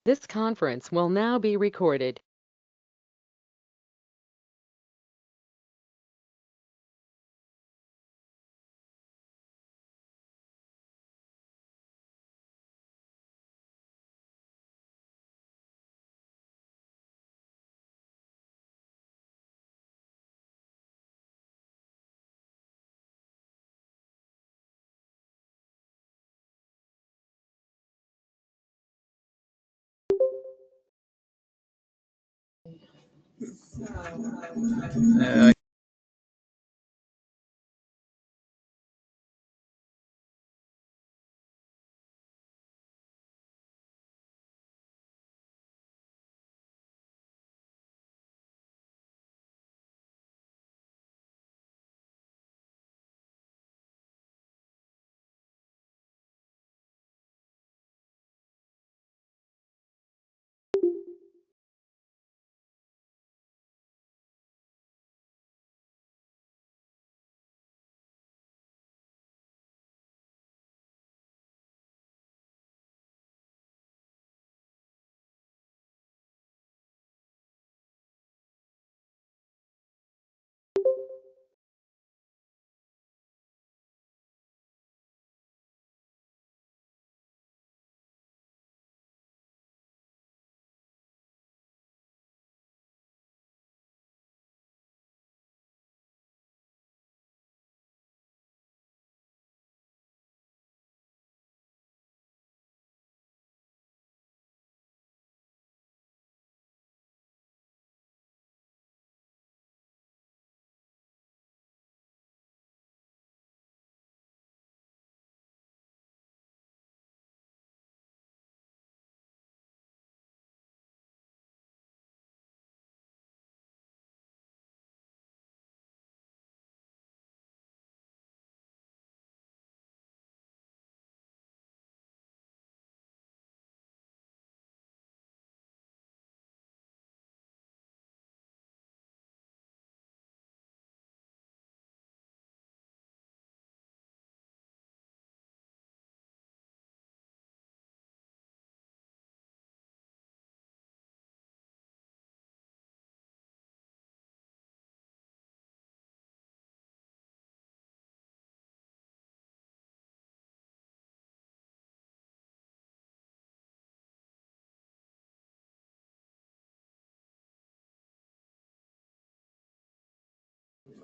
This conference will now be recorded. Uh,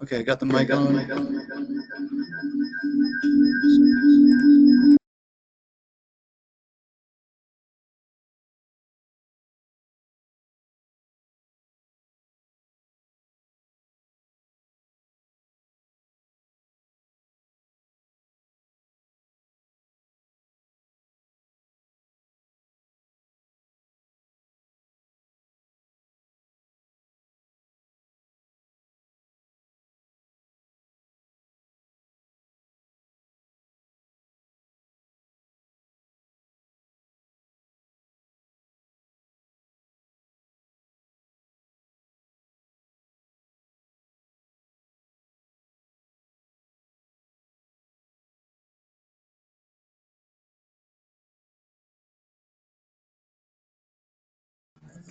okay, got the mic on.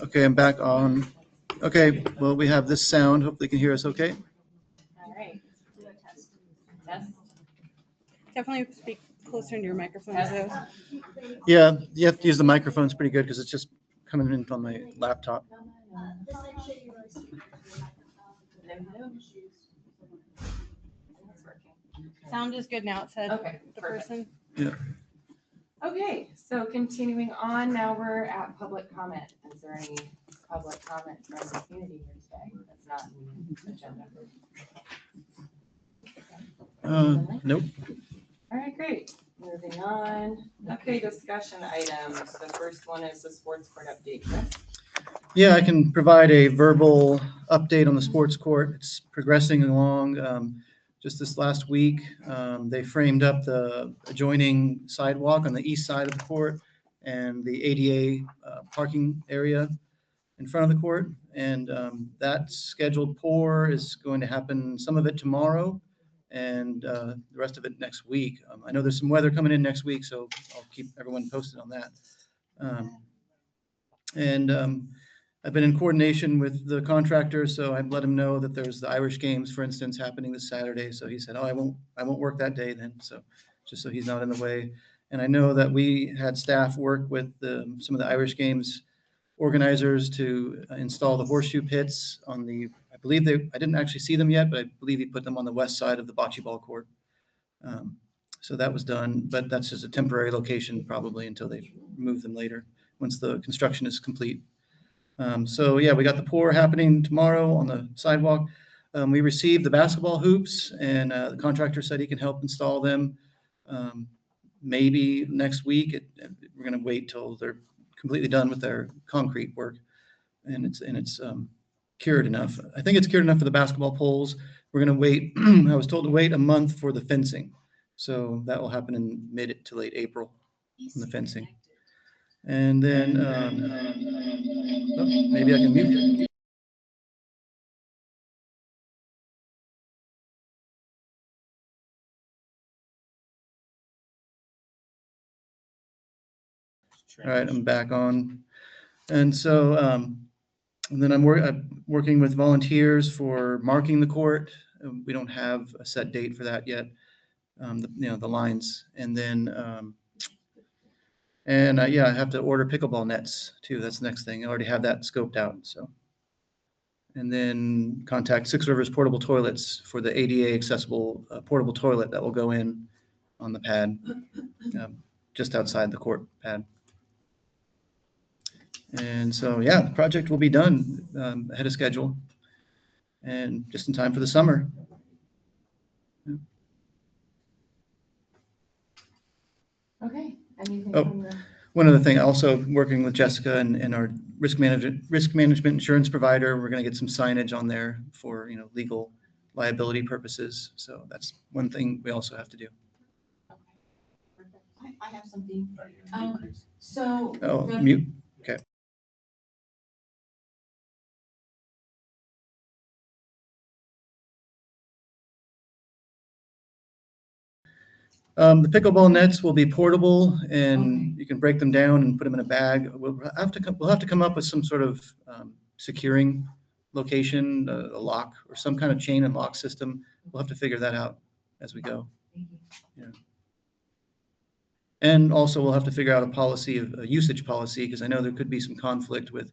Okay, I'm back on. Okay, well, we have this sound. Hopefully you can hear us okay. All right. Test. Definitely speak closer to your microphone too. Yeah, you have to use the microphone. It's pretty good because it's just coming in from my laptop. Sound is good now, it said. Okay, The perfect. person. Yeah. Okay, so continuing on, now we're at public comment. Is there any public comment from the community here today? That's not in the agenda. Nope. All right, great. Moving on. Okay, discussion items. The first one is the sports court update. Chris? Yeah, I can provide a verbal update on the sports court. It's progressing along. Just this last week, they framed up the adjoining sidewalk on the east side of the court and the ADA parking area in front of the court. And that scheduled pour is going to happen, some of it tomorrow and the rest of it next week. I know there's some weather coming in next week, so I'll keep everyone posted on that. Um, And I've been in coordination with the contractor, so I've let him know that there's the Irish games, for instance, happening this Saturday. So he said, "Oh, I won't work that day then." So just so he's not in the way. And I know that we had staff work with some of the Irish games organizers to install the horseshoe pits on the, I believe I didn't actually see them yet, but I believe he put them on the west side of the bocce ball court. So that was done, but that's just a temporary location probably until they move them later, once the construction is complete. So yeah, we got the pour happening tomorrow on the sidewalk. We received the basketball hoops, and the contractor said he can help install them. Maybe next week. We're going to wait till they're completely done with their concrete work, and it's cured enough. I think it's cured enough for the basketball poles. We're going to wait. I was told to wait a month for the fencing, so that will happen in mid to late April on the fencing. And then maybe I can mute you. All right, I'm back on. And so and then I'm working with volunteers for marking the court. We don't have a set date for that yet. The lines, and then yeah, I have to order pickleball nets too. That's the next thing. I already have that scoped out. So, and then contact Six Rivers Portable Toilets for the ADA accessible portable toilet that will go in on the pad, just outside the court pad. And so, yeah, the project will be done ahead of schedule and just in time for the summer. Okay, anything Oh. from the, One other thing, also working with Jessica and our risk management insurance provider, we're going to get some signage on there for, legal liability purposes. So that's one thing we also have to do. okay, perfect. I have something. So. Oh, the- mute. Okay. The pickleball nets will be portable, and you can break them down and put them in a bag. We'll have to come up with some sort of securing location, a lock or some kind of chain and lock system. We'll have to figure that out as we go. Yeah. And also we'll have to figure out a usage policy, because I know there could be some conflict with,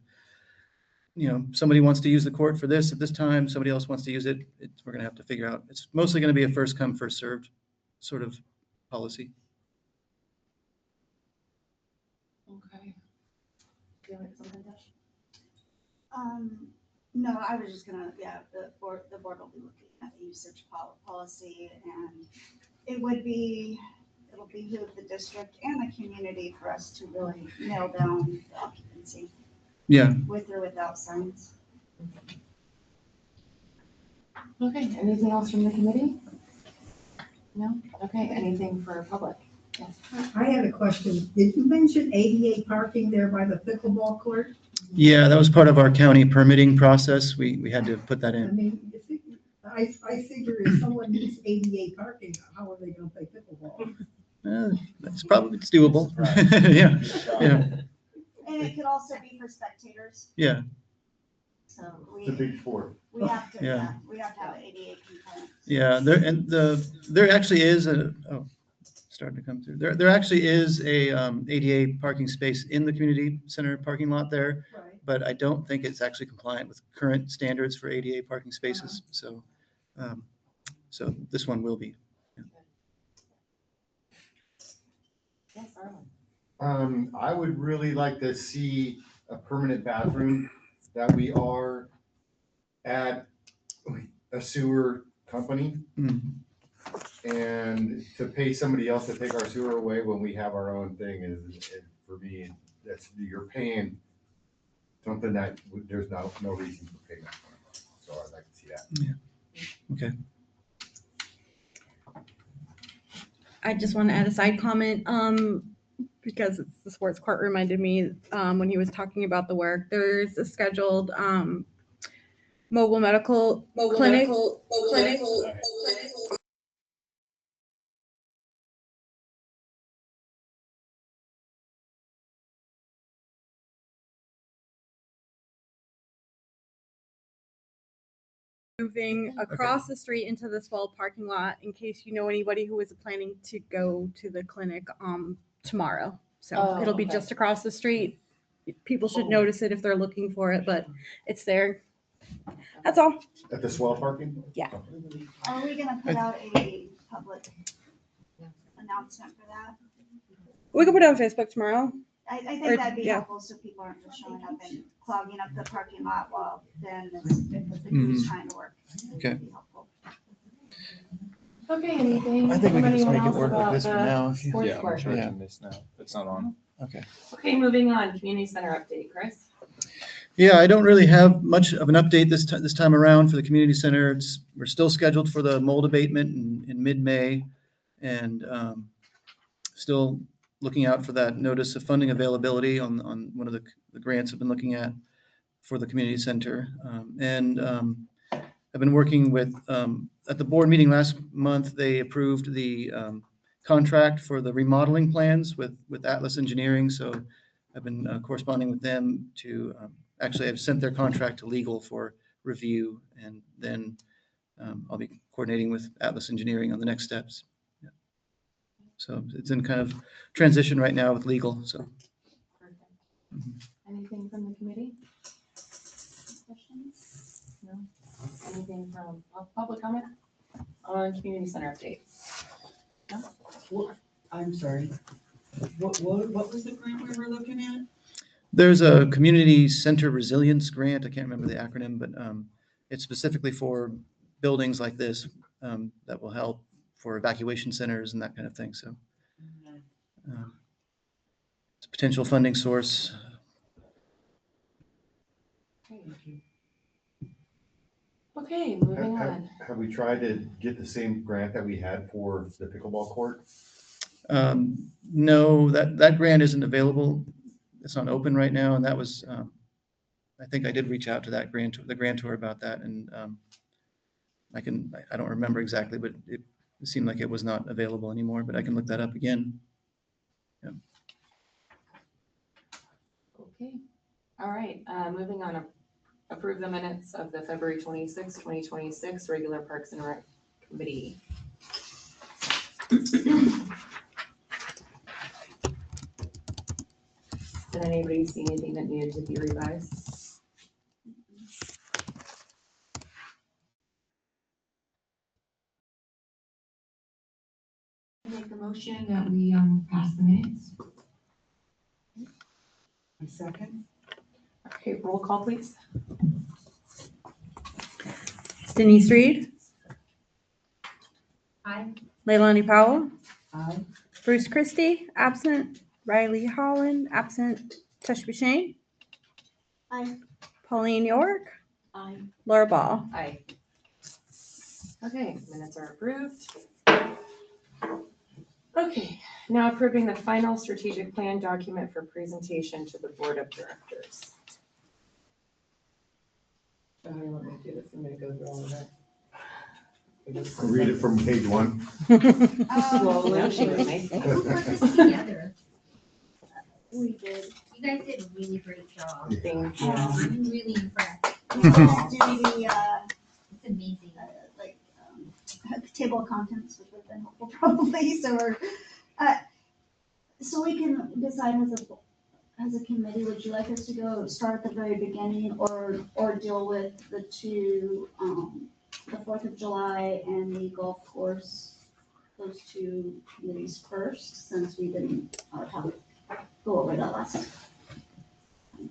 somebody wants to use the court for this at this time, somebody else wants to use it. We're going to have to figure out. It's mostly going to be a first come, first served sort of policy. Okay. Do you have something, Josh? No, I was just gonna, the board will be looking at the usage policy, and it'll behoove the district and the community for us to really nail down the occupancy Yeah. with or without signs. Okay, anything else from the committee? No? Okay, anything for public? Yes. I had a question. Did you mention ADA parking there by the pickleball court? Yeah, that was part of our county permitting process. We had to put that I in. mean, I figure if someone needs ADA parking, how are they gonna play pickleball? It's doable. Yeah, yeah, And it could also be for spectators, yeah. so It's a big sport. we have to, Yeah. we have to have an ADA component. Yeah, there actually is starting to come through. There actually is a ADA parking space in the community center parking lot there, Right. but I don't think it's actually compliant with current standards for ADA parking spaces. So this one will be. Yes, Arlen. I would really like to see a permanent bathroom that we are at a sewer company, Hmm. and to pay somebody else to take our sewer away when we have our own thing is for me, you're paying something that there's no reason for paying that. So I'd like to see that. Okay. I just want to add a side comment, because it's the sports court reminded me, when he was talking about the work, there's a scheduled, mobile medical clinic moving across the street into the swell parking lot in case you know anybody who is planning to go to the clinic tomorrow. So Oh, it'll be okay. just across the street. People should notice it if they're looking for it, but it's there. That's all. At the swell parking? Yeah. Are we gonna put out a public announcement for that? We can put it on Facebook tomorrow. I think Or- that'd be yeah. helpful so people aren't just showing up and clogging up the parking lot while then the crew's trying to work. Okay. That'd be helpful. Okay, anything? I think we can just Anyone make it else work like about this for the now. If you, sports yeah, I'm court? charging this now. It's not on. Okay. Okay, moving on, community center update, Chris. Yeah, I don't really have much of an update this time around for the community center. We're still scheduled for the mold abatement in mid-May, and still looking out for that notice of funding availability on one of the grants I've been looking at for the community center. I've been working with, at the board meeting last month, they approved the contract for the remodeling plans with Atlas Engineering. So I've been corresponding with them to, actually I've sent their contract to legal for review, and then I'll be coordinating with Atlas Engineering on the next steps. Yeah. So it's in kind of transition right now with legal, so. Perfect. Mhm. Anything from the committee? Questions? No? Anything from public comment on community center update? I'm sorry. What was the grant we were looking at? There's a community center resilience grant. I can't remember the acronym, but it's specifically for buildings like this that will help for evacuation centers and that kind of thing. So it's a potential funding source. Okay, moving on. Have we tried to get the same grant that we had for the pickleball court? No, that grant isn't available. It's not open right now, and that was, I think I did reach out to the grantor about that, and I don't remember exactly, but it seemed like it was not available anymore, but I can look that up again. Yeah. Okay, all right, moving on. Approve the minutes of the February 26, 2026 regular Parks and Rec Committee. Did anybody see anything that needed to be revised? Make a motion that we pass the minutes. A second? Okay, roll call, please. Denise Reed, Aye. Leilani Powell, Aye. Bruce Christie, absent. Riley Holland, absent. Teshby Shane, Aye. Pauline York, Aye. Laura Ball. Aye. Okay, minutes are approved. Okay, now approving the final strategic plan document for presentation to the board of directors. I don't want to do this. I'm gonna go through all of that. Read it from page 1. Slowly. Now she was nice. Who put this together? We did. You guys did a really great job. Thank you. I'm really impressed. We didn't do the, It's amazing. like, table of contents, which would have been helpful probably, so we're, so we can decide as a committee, would you like us to go start at the very beginning or deal with the two, the 4th of July and the golf course, those two committees first, since we didn't, go over that last time.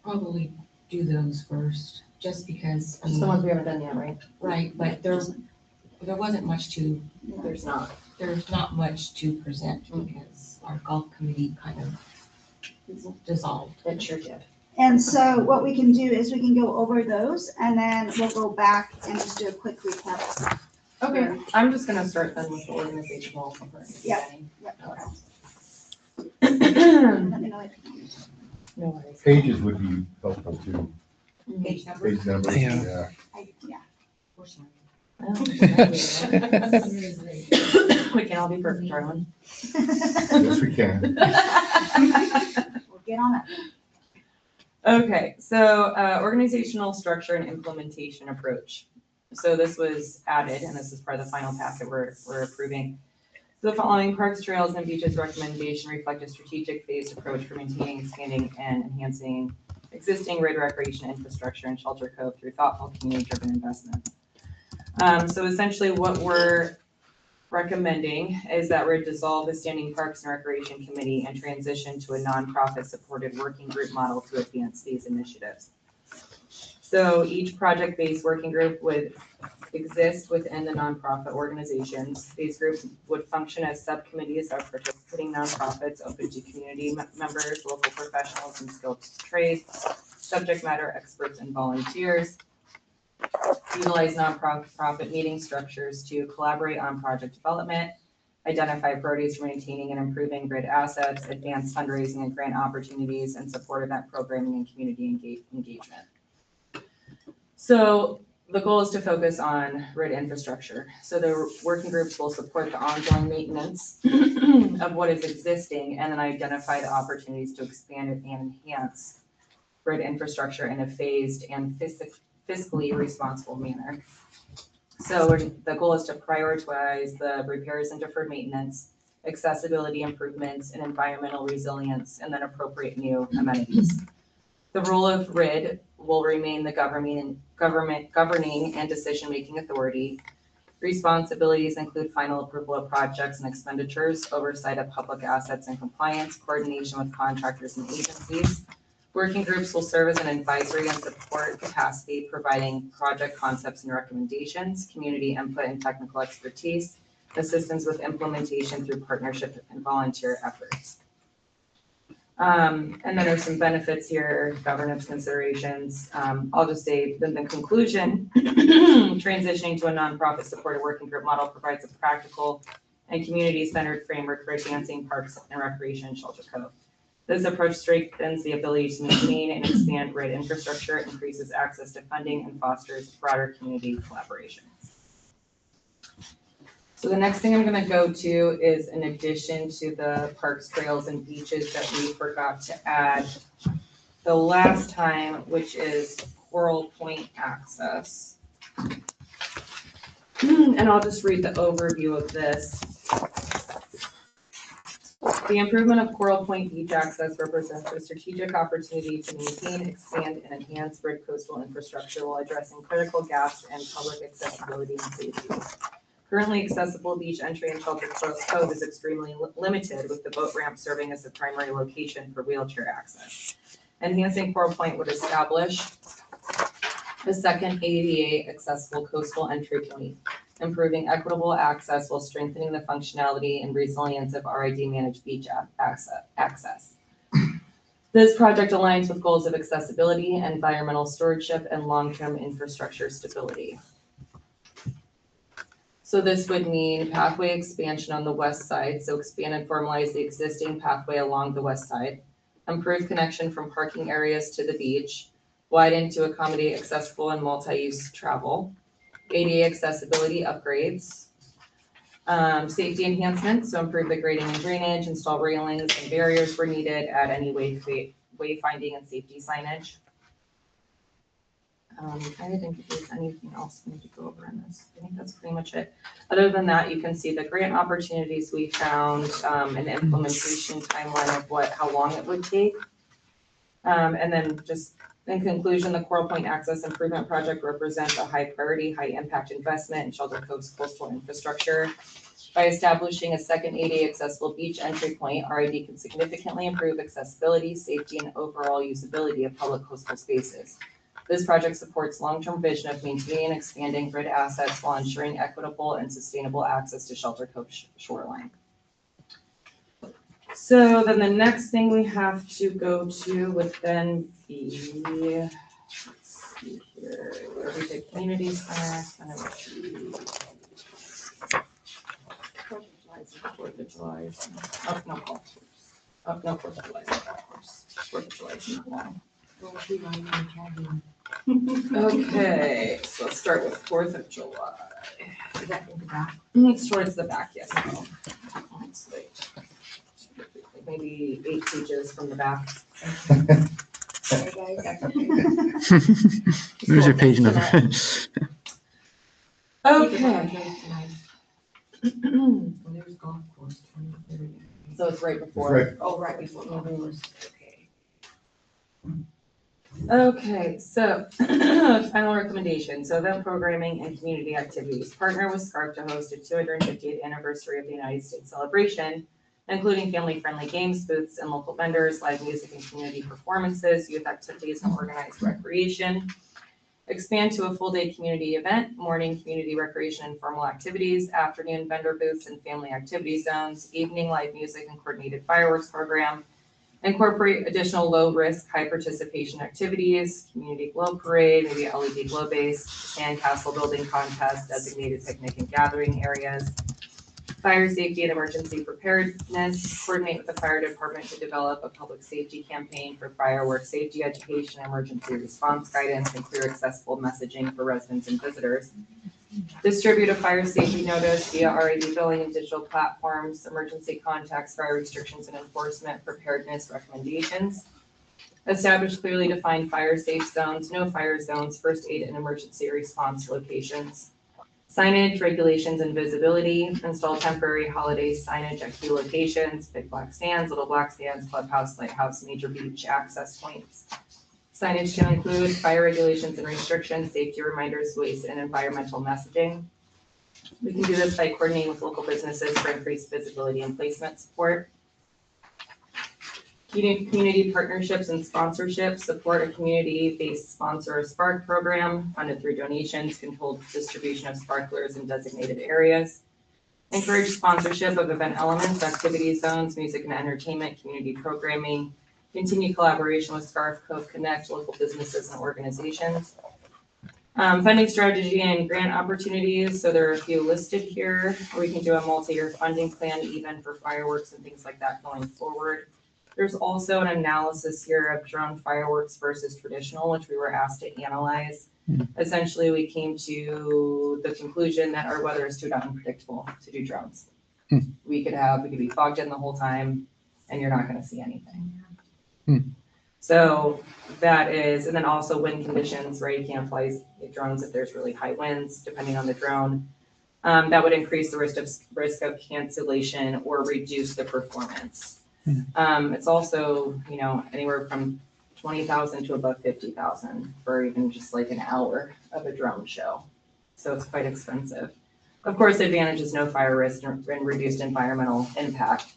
Probably do those first, just because, That's the ones we haven't done yet, right? right, but there wasn't much to, There's not. there's not much to present because our golf committee kind of dissolved. It sure did. And so what we can do is we can go over those and then we'll go back and just do a quick recap. Okay, I'm just gonna start then with the organizational. Yeah. Yep. No Let me know if you want. worries. Pages would be helpful too. Page numbers. Page numbers, Yeah. Yeah. We're sorry. We can all be perfect, Arlen. Yes, we can. We'll get on it. Okay, so organizational structure and implementation approach. So this was added, and this is part of the final packet we're approving. The following parks, trails, and beaches recommendation reflect a strategic phased approach for maintaining, expanding, and enhancing existing RID recreation infrastructure in Shelter Cove through thoughtful community-driven investment. So essentially what we're recommending is that RID dissolve the Standing Parks and Recreation Committee and transition to a nonprofit supported working group model to advance these initiatives. So each project-based working group would exist within the nonprofit organizations. These groups would function as subcommittees of participating nonprofits open to community members, local professionals, and skilled trades, subject matter experts, and volunteers. Utilize nonprofit meeting structures to collaborate on project development, identify priorities for maintaining and improving grid assets, advance fundraising and grant opportunities, and support event programming and community engagement. So the goal is to focus on RID infrastructure. So the working groups will support the ongoing maintenance of what is existing and then identify the opportunities to expand it and enhance RID infrastructure in a phased and fiscally responsible manner. So the goal is to prioritize the repairs and deferred maintenance, accessibility improvements, and environmental resilience, and then appropriate new amenities. The role of RID will remain the governing and decision-making authority. Responsibilities include final approval of projects and expenditures, oversight of public assets and compliance, coordination with contractors and agencies. Working groups will serve as an advisory and support capacity, providing project concepts and recommendations, community input and technical expertise, assistance with implementation through partnership and volunteer efforts. And then there's some benefits here, governance considerations. I'll just say that the conclusion, transitioning to a nonprofit supported working group model provides a practical and community-centered framework for advancing parks and recreation in Shelter Cove. This approach strengthens the ability to maintain and expand RID infrastructure, increases access to funding, and fosters broader community collaboration. So the next thing I'm going to go to is in addition to the parks, trails, and beaches that we forgot to add the last time, which is Coral Point access. And I'll just read the overview of this. The improvement of Coral Point beach access represents a strategic opportunity to maintain, expand, and enhance RID coastal infrastructure while addressing critical gaps in public accessibility and safety. Currently accessible beach entry in Shelter Cove is extremely limited, with the boat ramp serving as the primary location for wheelchair access. Enhancing Coral Point would establish a second ADA accessible coastal entry point, improving equitable access while strengthening the functionality and resilience of RID managed beach access. This project aligns with goals of accessibility, environmental stewardship, and long-term infrastructure stability. So this would mean pathway expansion on the west side, so expand and formalize the existing pathway along the west side, improve connection from parking areas to the beach, widen to accommodate accessible and multi-use travel, ADA accessibility upgrades, safety enhancements, so improve the grading and drainage, install railings and barriers where needed, add any wayfinding and safety signage. I'm trying to think if there's anything else we need to go over in this. I think that's pretty much it. Other than that, you can see the grant opportunities we found, an implementation timeline of how long it would take. And then just in conclusion, the Coral Point Access Improvement Project represents a high priority, high impact investment in Shelter Cove's coastal infrastructure. By establishing a second ADA accessible beach entry point, RID can significantly improve accessibility, safety, and overall usability of public coastal spaces. This project supports long-term vision of maintaining and expanding grid assets while ensuring equitable and sustainable access to Shelter Cove shoreline. So then the next thing we have to go to would then be, let's see here, where we did community center, and it would be 4th of July, oh, no, oh, no, 4th of July, of course, 4th of July is not long. Okay, so let's start with 4th of July. Is that in the back? It's towards the back, yes. It's like maybe 8 pages from the back. Hey, guys. There's your page number. Okay. There's golf course. 23rd. So it's right It's before. right, Oh, right before golf Mhm. course, okay. Okay, so final recommendation. So event programming and community activities. Partner with SCARF to host a 250th anniversary of the United States celebration, including family-friendly games, booths, and local vendors, live music and community performances, youth activities, and organized recreation. Expand to a full-day community event, morning community recreation and formal activities, afternoon vendor booths and family activity zones, evening live music and coordinated fireworks program. Incorporate additional low-risk, high-participation activities, community glow parade, maybe LED glow-based, sandcastle building contest, designated picnic and gathering areas. Fire safety and emergency preparedness, coordinate with the fire department to develop a public safety campaign for fireworks safety education, emergency response guidance, and clear accessible messaging for residents and visitors. Distribute a fire safety notice via RAD billing and digital platforms, emergency contacts, fire restrictions and enforcement, preparedness recommendations. Establish clearly defined fire safe zones, no fire zones, first aid and emergency response locations. Signage, regulations, and visibility. Install temporary holiday signage at key locations, big black stands, little black stands, clubhouse, lighthouse, major beach access points. Signage can include fire regulations and restrictions, safety reminders, waste and environmental messaging. We can do this by coordinating with local businesses for increased visibility and placement support. Community partnerships and sponsorships, support a community-based sponsor or Spark program funded through donations, controlled distribution of sparklers in designated areas. Encourage sponsorship of event elements, activity zones, music and entertainment, community programming. Continue collaboration with SCARF, Cove Connect, local businesses and organizations. Funding strategy and grant opportunities. So there are a few listed here. We can do a multi-year funding plan even for fireworks and things like that going forward. There's also an analysis here of drone fireworks versus traditional, which we were asked to analyze. Essentially, we came to the conclusion that our weather is too unpredictable to do drones. We could be fogged in the whole time and you're not gonna see anything. So that is, and then also wind conditions, right? You can't fly drones if there's really high winds, depending on the drone. That would increase the risk of cancellation or reduce the performance. It's also, anywhere from 20,000 to above 50,000 for even just like an hour of a drone show. So it's quite expensive. Of course, the advantage is no fire risk and reduced environmental impact.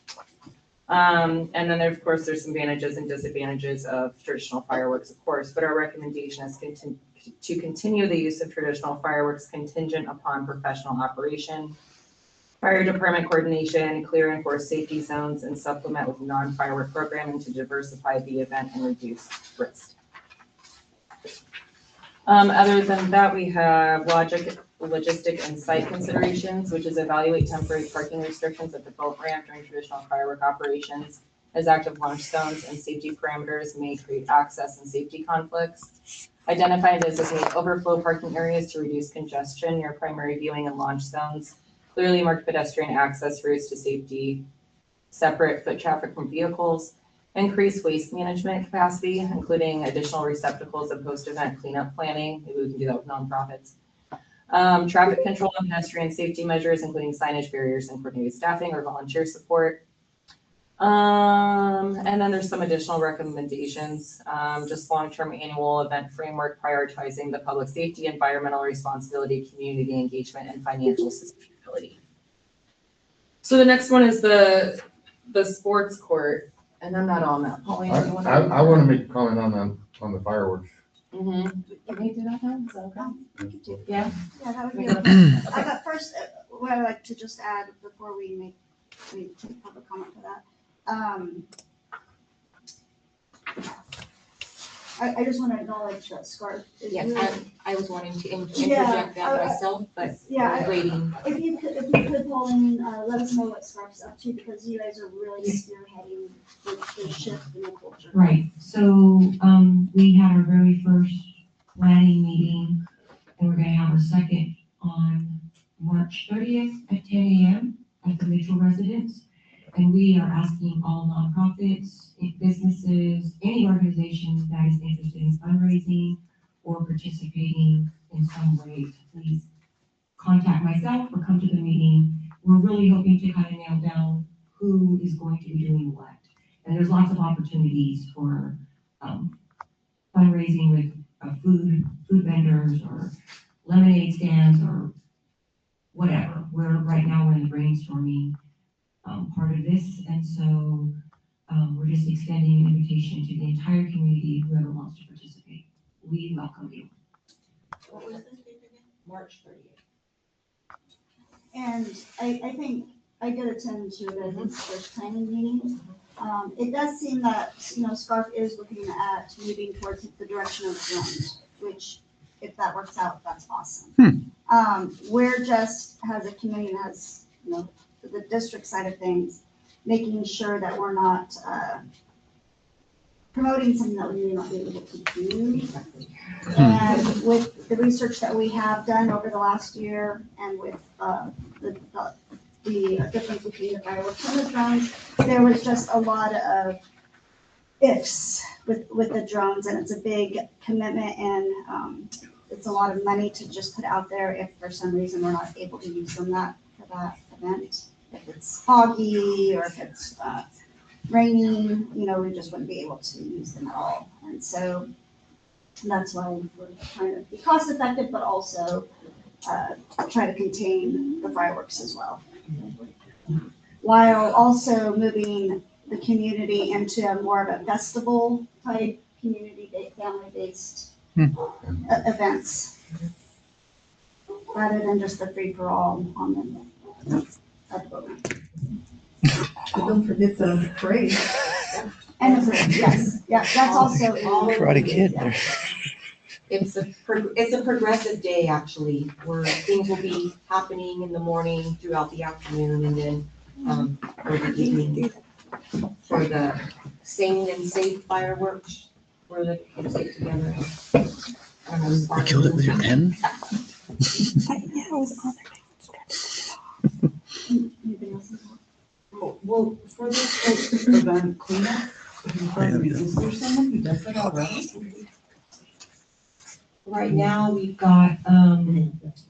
And then of course, there's some advantages and disadvantages of traditional fireworks, of course, but our recommendation is to continue the use of traditional fireworks contingent upon professional operation, fire department coordination, clear and enforce safety zones, and supplement with non-firework programming to diversify the event and reduce risk. Other than that, we have logistic and site considerations, which is evaluate temporary parking restrictions at the boat ramp during traditional firework operations, as active launch zones and safety parameters may create access and safety conflicts. Identify and designate overflow parking areas to reduce congestion near primary viewing and launch zones. Clearly marked pedestrian access routes to safety, separate foot traffic from vehicles. Increase waste management capacity, including additional receptacles and post-event cleanup planning. Maybe we can do that with nonprofits. Traffic control and pedestrian safety measures, including signage, barriers, and coordinated staffing or volunteer support. And then there's some additional recommendations, just long-term annual event framework, prioritizing the public safety, environmental responsibility, community engagement, and financial sustainability. So the next one is the sports court, and I'm not on that. Pauline, do you want to? I want to make a comment on the fireworks. Can we do that now? Is that okay? We could do. Yeah. Yeah, that would be Okay. okay. But first, what I'd like to just add before we take public comment for that. I just want to acknowledge that SCARF is Yes, really. I was wanting to Yeah, interject that myself, but Yeah, I was waiting. If you could, Pauline, let us know what SCARF's up to, because you guys are really spearheading the shift in the culture. Right, so, we had our very first planning meeting, and we're gonna have our second on March 30th at 10 a.m. at the Mitchell residence. And we are asking all nonprofits businesses, any organization that is interested in fundraising or participating in some way, to please contact myself or come to the meeting. We're really hoping to kind of nail down who is going to be doing what. And there's lots of opportunities for fundraising with food vendors or lemonade stands or whatever. Right now we're in the brainstorming part of this, and so we're just extending an invitation to the entire community, whoever wants to participate. We welcome you. What was the date again? March 30th. And I think I did attend to it at its first planning meeting. It does seem that, SCARF is looking at moving towards the direction of drones, which if that works out, that's awesome. We're just, as a community, has, the district side of things, making sure that we're not promoting something that we may not be able to do. And with the research that we have done over the last year and with the difference between the fireworks and the drones, there was just a lot of ifs with the drones, and it's a big commitment, and it's a lot of money to just put out there if for some reason we're not able to use them for that event. If it's foggy or if it's raining, we just wouldn't be able to use them at all. And so that's why we're trying to be cost effective, but also try to contain the fireworks as well, while also moving the community into a more of a festival type, family-based events, rather than just the free-for-all on the boat. Don't forget the parade. And the parade, yes, yeah, that's also. Karate Kid. It's a progressive day, actually, where things will be happening in the morning, throughout the afternoon, and then for the evening. For the Sing and Save fireworks, where the kids get together. You killed it with your pen? Well, for this event cleanup, is there someone who does that already? Right now, we've got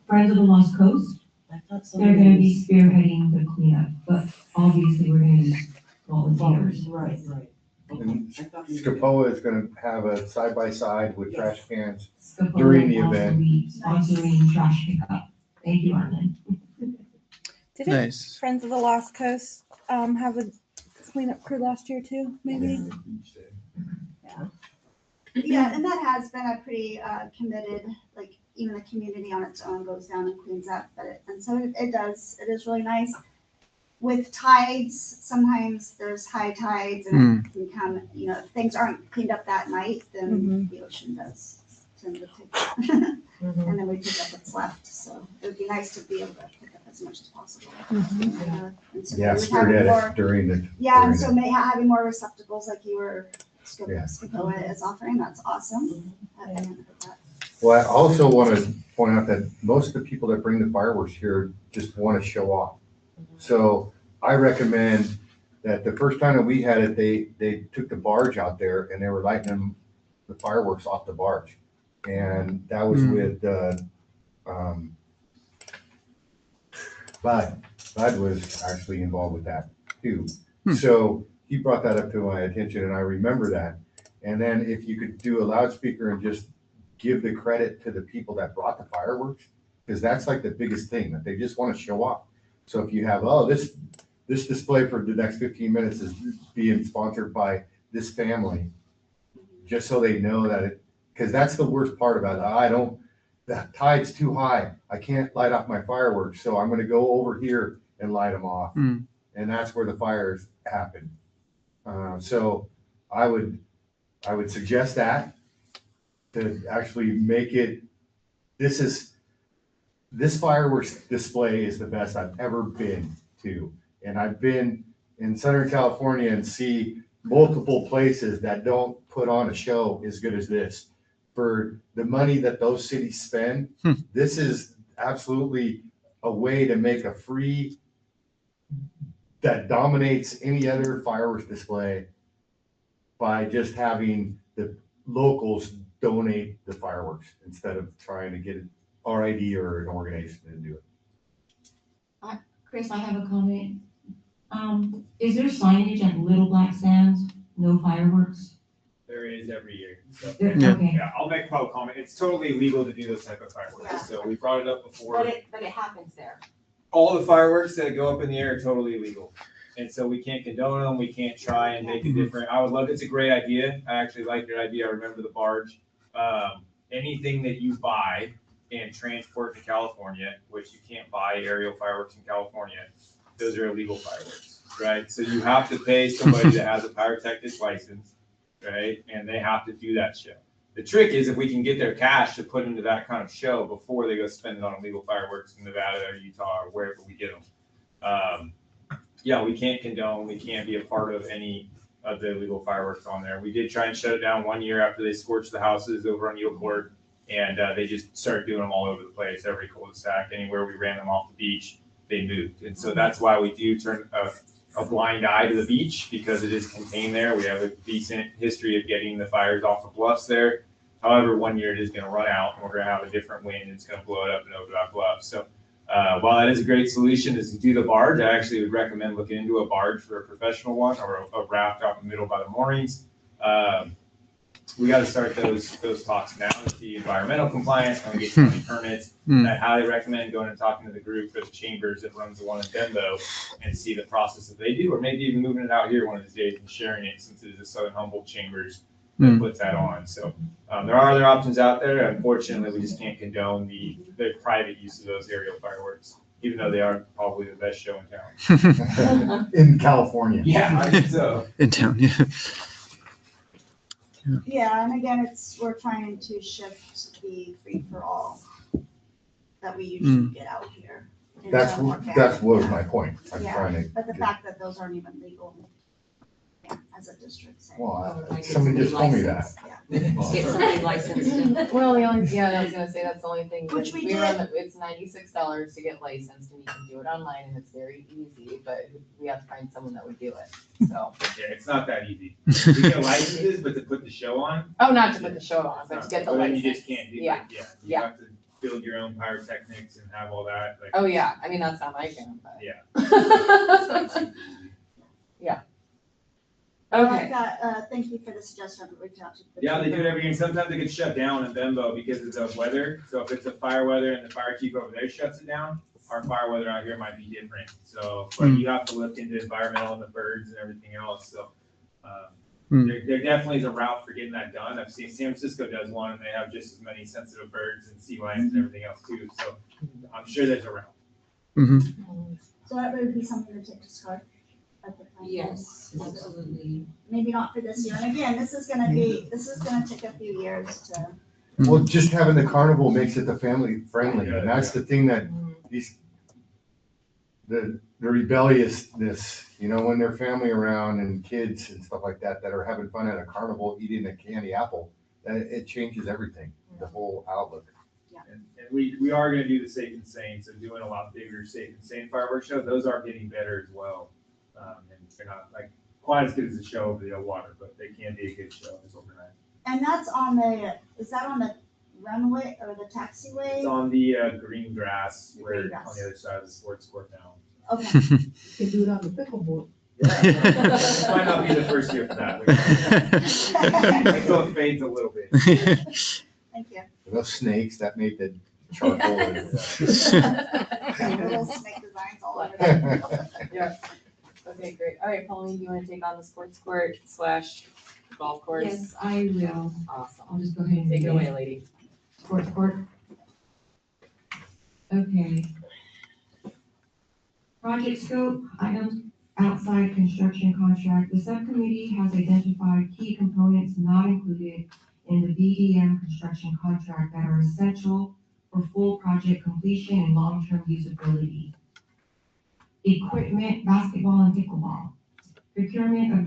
Friends of the Lost Coast. I thought They're going to be spearheading the cleanup, but obviously we're going to use volunteers. Right. And Scapoa is gonna have a side-by-side with trash cans Scapola during the will also event. be sponsoring trash pickup. Thank you, Arlen. Didn't Nice. Friends of the Lost Coast have a cleanup crew last year too, maybe? Yeah, and that has been a pretty committed, like even the community on its own goes down and cleans up, and so it is really nice. With tides, sometimes there's high tides and it can come, if things aren't cleaned up that night, then the ocean does tend to pick up. And then we pick up what's left, so it would be nice to be able to pick up as much as possible. And so Yeah, maybe spearhead having it during the. Yeah, and during so having more receptacles like you were, Yeah. Scapoa is offering, that's awesome. I hadn't heard that. Well, I also want to point out that most of the people that bring the fireworks here just want to show off. So I recommend that the first time that we had it, they took the barge out there and they were lighting the fireworks off the barge. And that was with Bud. Bud was actually involved with that too. So he brought that up to my attention and I remember that. And then if you could do a loudspeaker and just give the credit to the people that brought the fireworks, because that's like the biggest thing, that they just want to show off. So if you have, this display for the next 15 minutes is being sponsored by this family, just so they know that because that's the worst part about it. The tide's too high. I can't light off my fireworks, so I'm going to go over here and light them off. And that's where the fires happen. So I would suggest that to actually make it, this fireworks display is the best I've ever been to. And I've been in Southern California and see multiple places that don't put on a show as good as this. For the money that those cities spend, this is absolutely a way to make a free that dominates any other fireworks display by just having the locals donate the fireworks instead of trying to get an RID or an organization to do it. Chris, I have a comment. Is there signage at Little Black Sands? No fireworks? There is every year. So, Yeah. Okay. yeah, I'll make a public comment. It's totally illegal to do those type of fireworks. So we brought it up before. But it happens there. All the fireworks that go up in the air are totally illegal. And so we can't condone them. We can't try and make it different. I would love, it's a great idea. I actually like your idea. I remember the barge. Anything that you buy and transport to California, which you can't buy aerial fireworks in California, those are illegal fireworks, right? So you have to pay somebody that has a pyrotechnic license, right? And they have to do that show. The trick is if we can get their cash to put into that kind of show before they go spend it on illegal fireworks in Nevada or Utah or wherever we get them. Yeah, we can't condone, we can't be a part of any of the illegal fireworks on there. We did try and shut it down 1 year after they scorched the houses over on Yield Court, and they just started doing them all over the place, every cul-de-sac, anywhere we ran them off the beach, they moved. And so that's why we do turn a blind eye to the beach, because it is contained there. We have a decent history of getting the fires off the bluffs there. However, 1 year it is gonna run out, and we're gonna have a different wind, and it's gonna blow it up and over that bluff. So while that is a great solution is to do the barge, I actually would recommend looking into a barge for a professional one, or a raft out in the middle by the moorings. We got to start those talks now to see environmental compliance, and we get county permits. And I highly recommend going and talking to the group for the chambers that runs the one in Denbo and see the process that they do, or maybe even moving it out here one of these days and sharing it, since it is the Southern Humboldt Chambers that puts that on. So there are other options out there. Unfortunately, we just can't condone the private use of those aerial fireworks, even though they are probably the best show in town. In California. Yeah, I think so. In town, yeah. Yeah, and again, we're trying to shift the free for all that we usually get out here. That was my point. I'm trying to. But the fact that those aren't even legal as a district. Well, somebody just told me that. Get somebody licensed. Well, the only, yeah, I was gonna say, that's the only thing. Which we run it's $96 to get licensed, and you can do it online, and it's very easy, but we have to find someone that would do it, so. Yeah, it's not that easy. We get licenses, but to put the show on. Oh, not to put the show on, but to get the But then license. you just can't do Yeah. it. You have to build your own pyrotechnics and have all that. Like, Oh, yeah, I mean, that's not my jam, but. yeah. Yeah. Well, Okay. I've got, thank you for the suggestion of reaching out to. the Yeah, they do it chamber. every year. Sometimes it gets shut down in Bembo because of the weather. So if it's a fire weather and the fire chief over there shuts it down, our fire weather out here might be different. So, but you have to look into environmental and the birds and everything else. So there definitely is a route for getting that done. I've seen San Francisco does one, and they have just as many sensitive birds and sea lions and everything else too. So I'm sure there's a route. So that would be something to take to start at the time. Yes, absolutely. Maybe not for this year. And again, this is gonna take a few years to. Well, just having the carnival makes it the family friendly, and that's the thing that the rebelliousness, when their family around and kids and stuff like that are having fun at a carnival, eating a candy apple, it changes everything, the whole outlook. And we are gonna do the Safe and Sane, so doing a lot bigger Safe and Sane fireworks shows. Those are getting better as well. And they're not like quite as good as the show over the water, but they can be a good show as overnight. And that's is that on the runway or the taxiway? It's on the green grass, The where green grass. on the other side of the sports court now. Okay. You can do it on the pickleball. This might not be the first year for that. It fades a little bit. Thank you. Those snakes that made the charcoal. Little snake designs all over there. Yeah. Okay, great. All right, Pauline, do you want to take on the sports court / golf course? Yes, I will. Awesome. I'll just go ahead and Take it read away, lady. Sports court. Okay. Project scope, items outside construction contract. The subcommittee has identified key components not included in the BDM construction contract that are essential for full project completion and long-term usability. Equipment, basketball and pickleball. Procurement of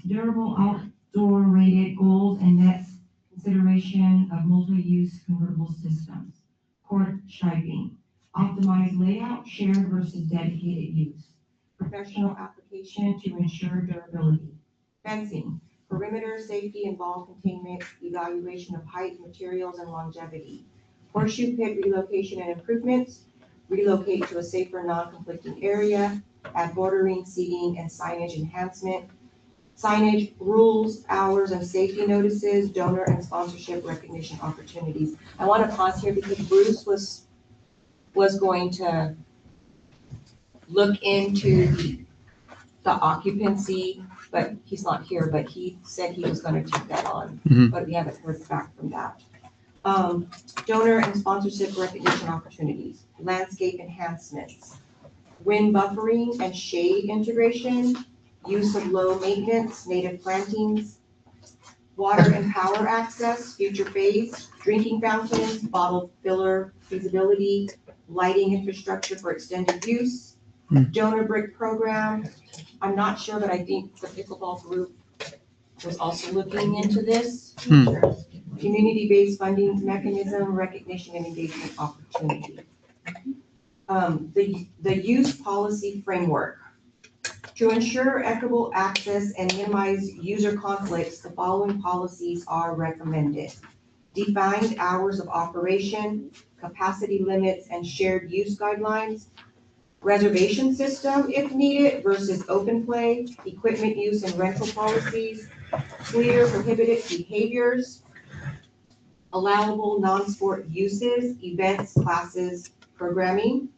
durable outdoor rated goals and nets, consideration of multi-use convertible systems. Court striping, optimized layout, shared versus dedicated use. Professional application to ensure durability. Fencing, perimeter safety and ball containment, evaluation of height, materials, and longevity. Horseshoe pit relocation and improvements, relocate to a safer, non-conflicting area, add bordering, seating, and signage enhancement. Signage, rules, hours, and safety notices, donor and sponsorship recognition opportunities. I want to pause here because Bruce was going to look into the occupancy, but he's not here, but he said he was gonna take that on, but we haven't heard back from that. Donor and sponsorship recognition opportunities, landscape enhancements, wind buffering and shade integration, use of low maintenance native plantings, water and power access, future phase, drinking fountains, bottle filler feasibility, lighting infrastructure for extended use, donor brick program. I'm not sure, but I think the pickleball group was also looking into this. Community-based funding mechanism, recognition and engagement opportunity. The use policy framework. To ensure equitable access and minimize user conflicts, the following policies are recommended. Defined hours of operation, capacity limits, and shared use guidelines. Reservation system if needed versus open play, equipment use and rental policies, clear prohibited behaviors, allowable non-sport uses, events, classes, programming.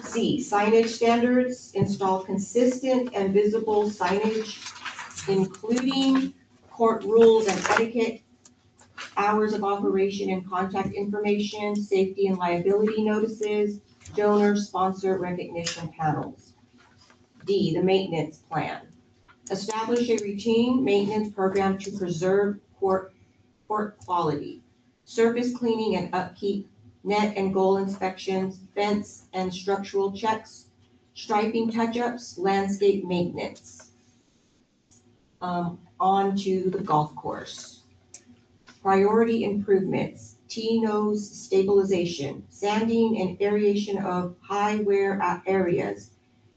C, signage standards, install consistent and visible signage, including court rules and etiquette, hours of operation and contact information, safety and liability notices, donor sponsor recognition panels. D, the maintenance plan. Establish a routine maintenance program to preserve court quality, surface cleaning and upkeep, net and goal inspections, fence and structural checks, striping touch-ups, landscape maintenance. On to the golf course. Priority improvements, T-nose stabilization, sanding and aeration of high wear areas,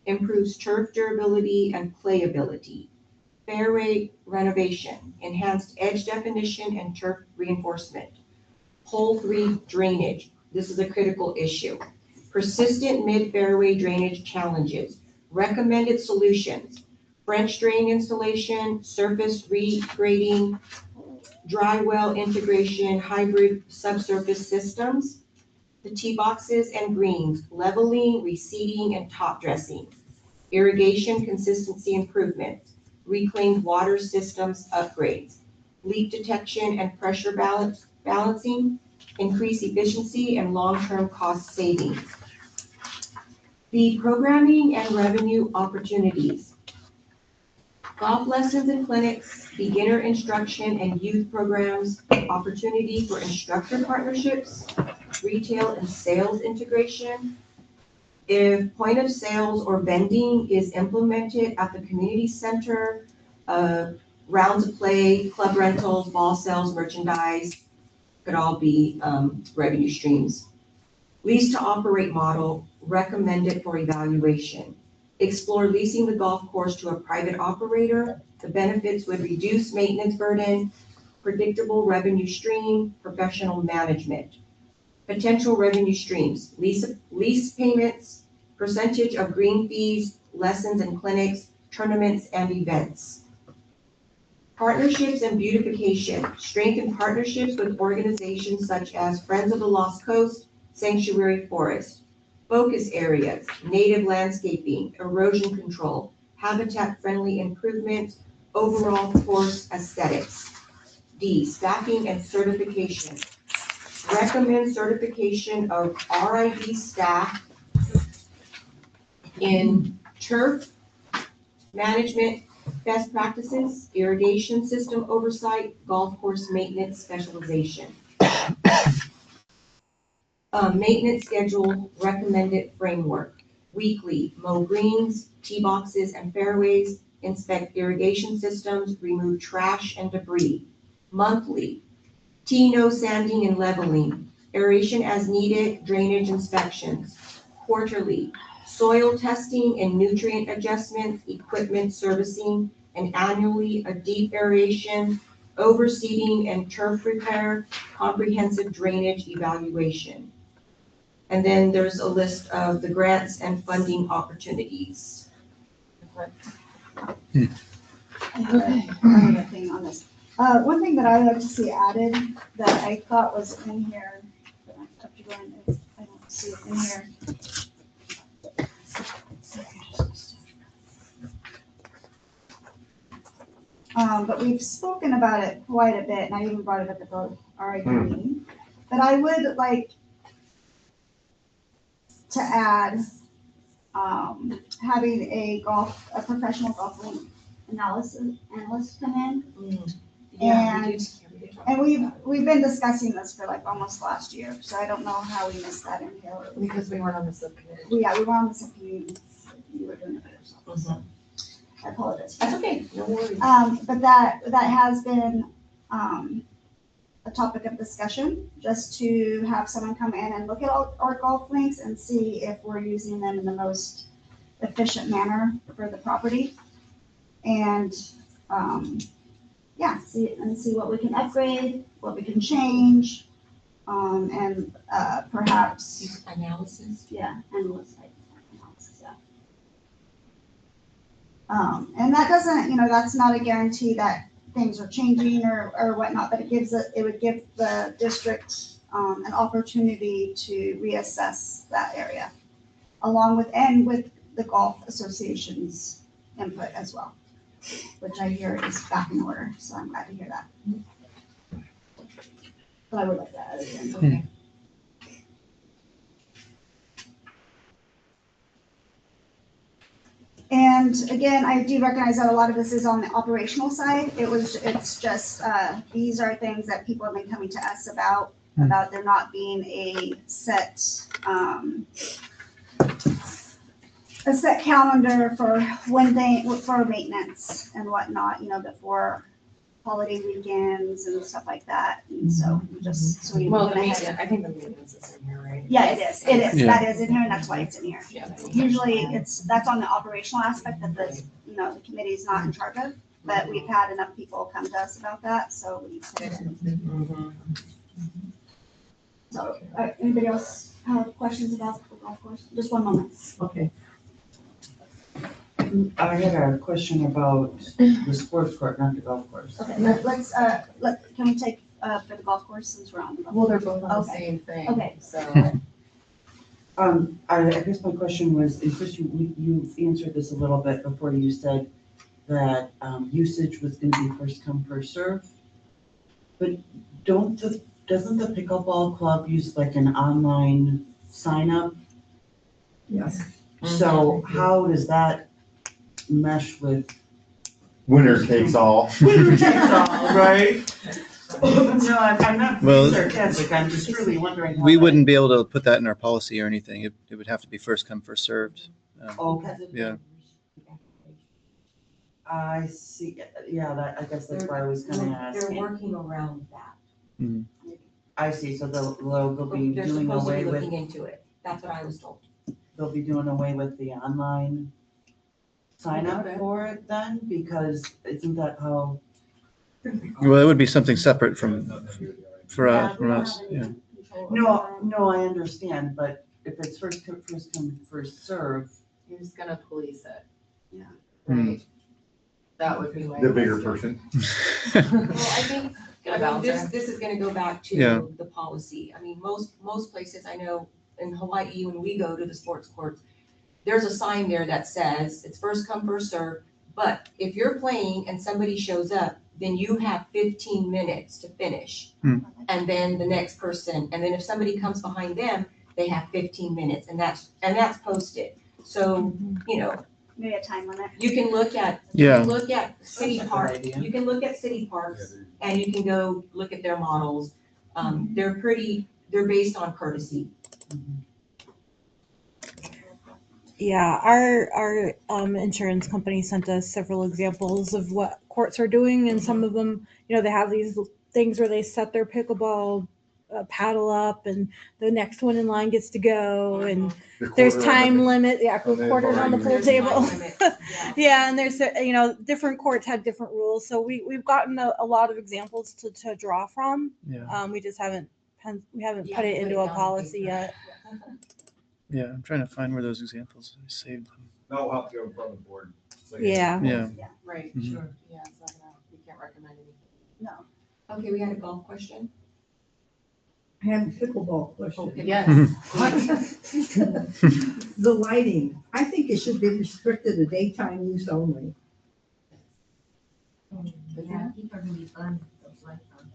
improves turf durability and playability. Fairway renovation, enhanced edge definition and turf reinforcement. Hole 3 drainage, this is a critical issue. Persistent mid-fairway drainage challenges, recommended solutions, French drain installation, surface regrading, dry well integration, hybrid subsurface systems, the tee boxes and greens, leveling, reseeding, and top dressing, irrigation consistency improvements, reclaimed water systems upgrades, leak detection and pressure balancing, increase efficiency and long-term cost savings. The programming and revenue opportunities. Golf lessons and clinics, beginner instruction and youth programs, opportunity for instructor partnerships, retail and sales integration. If point of sales or vending is implemented at the community center, rounds of play, club rentals, ball sales, merchandise, could all be revenue streams. Lease to operate model recommended for evaluation. Explore leasing the golf course to a private operator. The benefits would reduce maintenance burden, predictable revenue stream, professional management. Potential revenue streams, lease payments, percentage of green fees, lessons and clinics, tournaments and events. Partnerships and beautification, strengthen partnerships with organizations such as Friends of the Lost Coast, Sanctuary Forest. Focus areas, native landscaping, erosion control, habitat-friendly improvement, overall course aesthetics. D, staffing and certification. Recommend certification of RID staff in turf management best practices, irrigation system oversight, golf course maintenance specialization. Maintenance schedule recommended framework. Weekly, mow greens, tee boxes and fairways, inspect irrigation systems, remove trash and debris. Monthly, T-nose sanding and leveling, aeration as needed, drainage inspections. Quarterly, soil testing and nutrient adjustment, equipment servicing, and annually a deep aeration, overseeding and turf repair, comprehensive drainage evaluation. And then there's a list of the grants and funding opportunities. I have a thing on this. One thing that I would like to see added that I thought was in here, but I have to go in, I don't see it in here. But we've spoken about it quite a bit, and I even brought it up at the RID meeting. But I would like to add, having a professional golf analyst come in. And we've been discussing this for like almost last year, so I don't know how we missed that in here. Because we weren't on the subcommittee. Yeah, we were on the subcommittee. You were doing it by yourself, so I apologize. That's okay, no worries. But that has been, a topic of discussion, just to have someone come in and look at all our golf links and see if we're using them in the most efficient manner for the property. And, yeah, see what we can upgrade, what we can change, and perhaps. Analysis? Yeah, analysis, yeah. And that doesn't, that's not a guarantee that things are changing or whatnot, but it would give the district an opportunity to reassess that area, along with the golf association's input as well, which I hear is back in order, so I'm glad to hear that. But I would like that again. Okay. And again, I do recognize that a lot of this is on the operational side. It's just, these are things that people have been coming to us about there not being a set calendar for for maintenance and whatnot, before holiday weekends and stuff like that. And so we Well, went ahead. I think the maintenance is in here, right? Yeah, it is. Yeah. That is in here, and that's why it's in here. Yeah. Usually that's on the operational aspect that the committee is not in charge of, but we've had enough people come to us about that, so we put it in. So, anybody else have questions about the golf course? Just one moment. Okay. I had a question about the sports court, not the golf course. Okay, can we take, for the golf course since we're on the golf? Well, they're both on the Okay. same thing. Okay. So. I guess my question was, and Chris, you answered this a little bit before. You said that usage was gonna be first come, first serve. But doesn't the pickleball club use like an online sign up? Yes. So how does that mesh with? Winner takes all. Winner takes all, right? No, I'm not Well, being sarcastic. I'm just really wondering. We wouldn't be able to put that in our policy or anything. It would have to be first come, first served. Okay. Yeah. I see. Yeah, I guess that's why I was gonna ask. They're working around that. Mhm. I see. So they'll be They're doing supposed to away be with. looking into it. That's what I was told. They'll be doing away with the online sign up Okay. for it then, because isn't that how? Well, it would be something separate from us. Yeah. No, I understand, but if it's first come, first serve. Who's gonna police it? Yeah. Right? That would be my. The bigger person. Well, I think, this is gonna go back Yeah. to the policy. I mean, most places I know in Hawaii, when we go to the sports courts, there's a sign there that says it's first come, first serve. But if you're playing and somebody shows up, then you have 15 minutes to finish. And then the next person, and then if somebody comes behind them, they have 15 minutes, and that's posted. So, Maybe a time limit. you can look at, Yeah. city park, you can look at city parks, and you can go look at their models. They're based on courtesy. Yeah, our insurance company sent us several examples of what courts are doing, and some of them, they have these things where they set their pickleball paddle up and the next one in line gets to go and The there's quarter on time the- limit, yeah, on the quarters on the bar, pool you- table. Yeah. Yeah, and there's, different courts have different rules, so we've gotten a lot of examples to draw from. Yeah, We just haven't, we haven't Yeah, put it put into it a down on policy paper. yet. yeah, I'm trying to find where those examples, I saved them. No, we'll have to go in front of the board. So, Yeah. Yeah. Right, Mhm. sure, yeah, it's not gonna, we can't recommend anything. No. Okay, we had a golf question. I have a pickleball question. Yes. The lighting, I think it should be restricted to daytime use only. Yeah, people are gonna be fun, those lights on.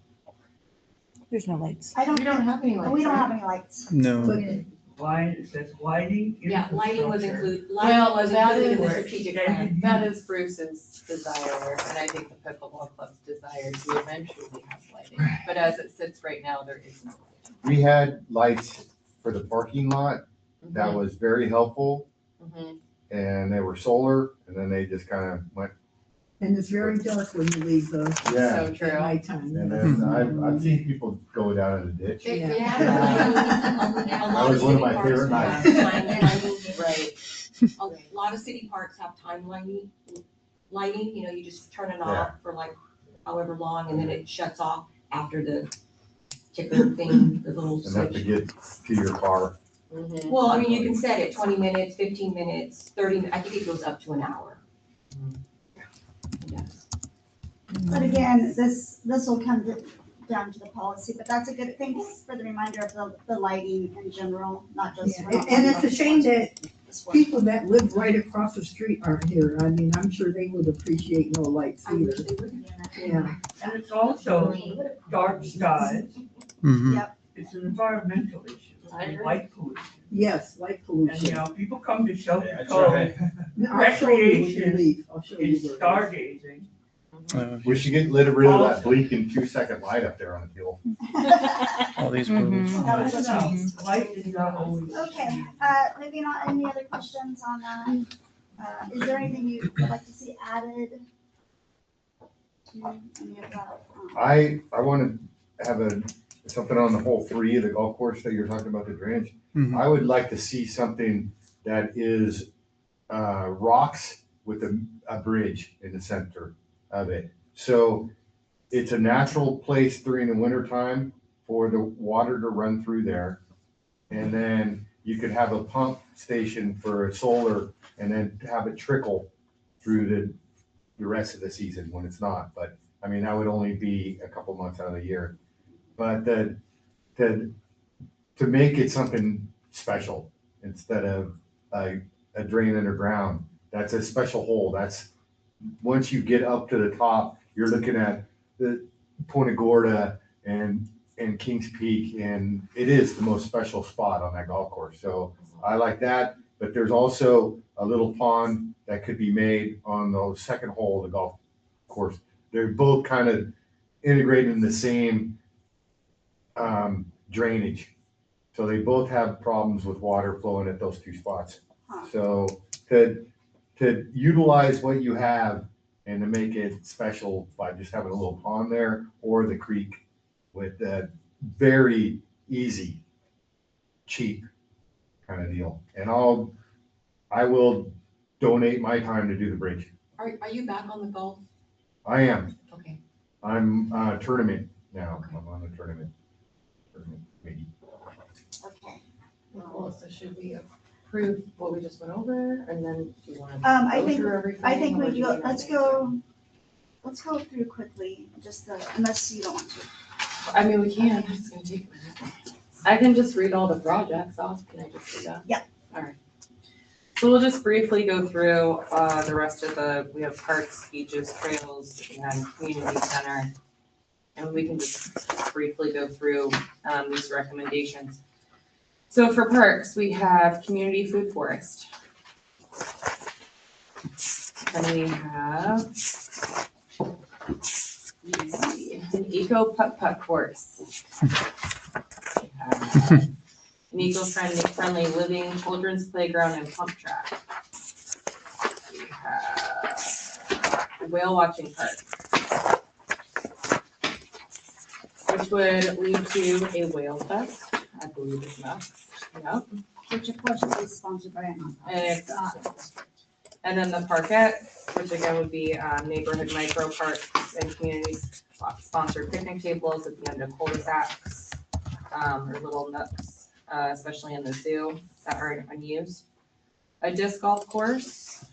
There's no lights. I don't. We don't have any lights, We don't right? have any lights. No, Why, it says lighting? Yeah, lighting was included, Well, lighting was that included in the is- strategic plan. That is Bruce's desire, and I think the pickleball club's desire to eventually have lighting. But as it sits right now, there is no lighting. We had lights for the parking lot. That was very helpful. Mhm. And they were solar, and then they just kind of went, And it's very dark when you leave the yeah. So true. nighttime. And then I've seen people go down in the ditch. They Yeah. have, a That lot was of one of city my parks favorite have nights. time lighting. Right. A lot of city parks have time lighting, you just turn it Yeah. off for like however long and then it shuts off after the ticker thing, the little Enough to switch. get to your car. Mhm. Well, I mean, you can set it 20 minutes, 15 minutes, 30, I think it goes up to an hour. Yes. But again, this will come down to the policy, but that's a good thing for the reminder of the lighting in general, not just. Yeah, we're not and talking it's a about shame that the sports. people that live right across the street aren't here. I mean, I'm sure they would appreciate no lights I wish either. they would. Yeah. And it's also dark skies. mhm. Yep. It's an environmental issue, I agree. light pollution. Yes, light And, pollution. people come to Shelter That's Cove, right. I'll show you when you recreation leave. I'll show you is where it is. stargazing. We should get rid of that blinking 2-second light up there on the hill. All these Mhm. rules. That was a No, choice. light is not always. Okay, moving on, any other questions on that? Is there anything you would like to see added? To any of that? I want to have something on the whole 3 of the golf course that you're talking about, the drainage. Mhm. I would like to see something that is rocks with a bridge in the center of it. So it's a natural place during the winter time for the water to run through there. And then you could have a pump station for solar and then have it trickle through the rest of the season when it's not. But I mean, that would only be a couple months out of the year. But to make it something special instead of a drain underground, that's a special hole. That's, once you get up to the top, you're looking at the Punta Gorda and Kings Peak, and it is the most special spot on that golf course. So I like that, but there's also a little pond that could be made on the second hole of the golf course. They're both kind of integrated in the same drainage. So they both have problems with water flowing at those 2 spots. So to utilize what you have and to make it special by just having a little pond there or the creek with that very easy, cheap kind of deal. And I will donate my time to do the bridge. Are you back on the golf? I am. Okay. I'm tournament now. I'm on the tournament committee. Okay. Well, so should we approve what we just went over, and then do you want to I go think, through everything? I think or we do you go, wanna let's say- go through quickly, unless you don't want to. I mean, we can, it's gonna take a minute. I can just read all the projects off, can I just do that? Yeah. All right. So we'll just briefly go through, the rest of we have parks, beaches, trails, and community center. And we can just briefly go through, these recommendations. So for parks, we have community food forest. And we have an eco putt course. We have an eco-friendly living children's playground and pump track. We have a whale watching park. which would lead to a whale fest, I believe is next. Yep. Which of course is sponsored by a nonprofit. And then the parkette, which again would be neighborhood micro parks and community sponsored picnic tables at the end of cul-de-sacs, or little nooks, especially in the zoo that are unused. A disc golf course,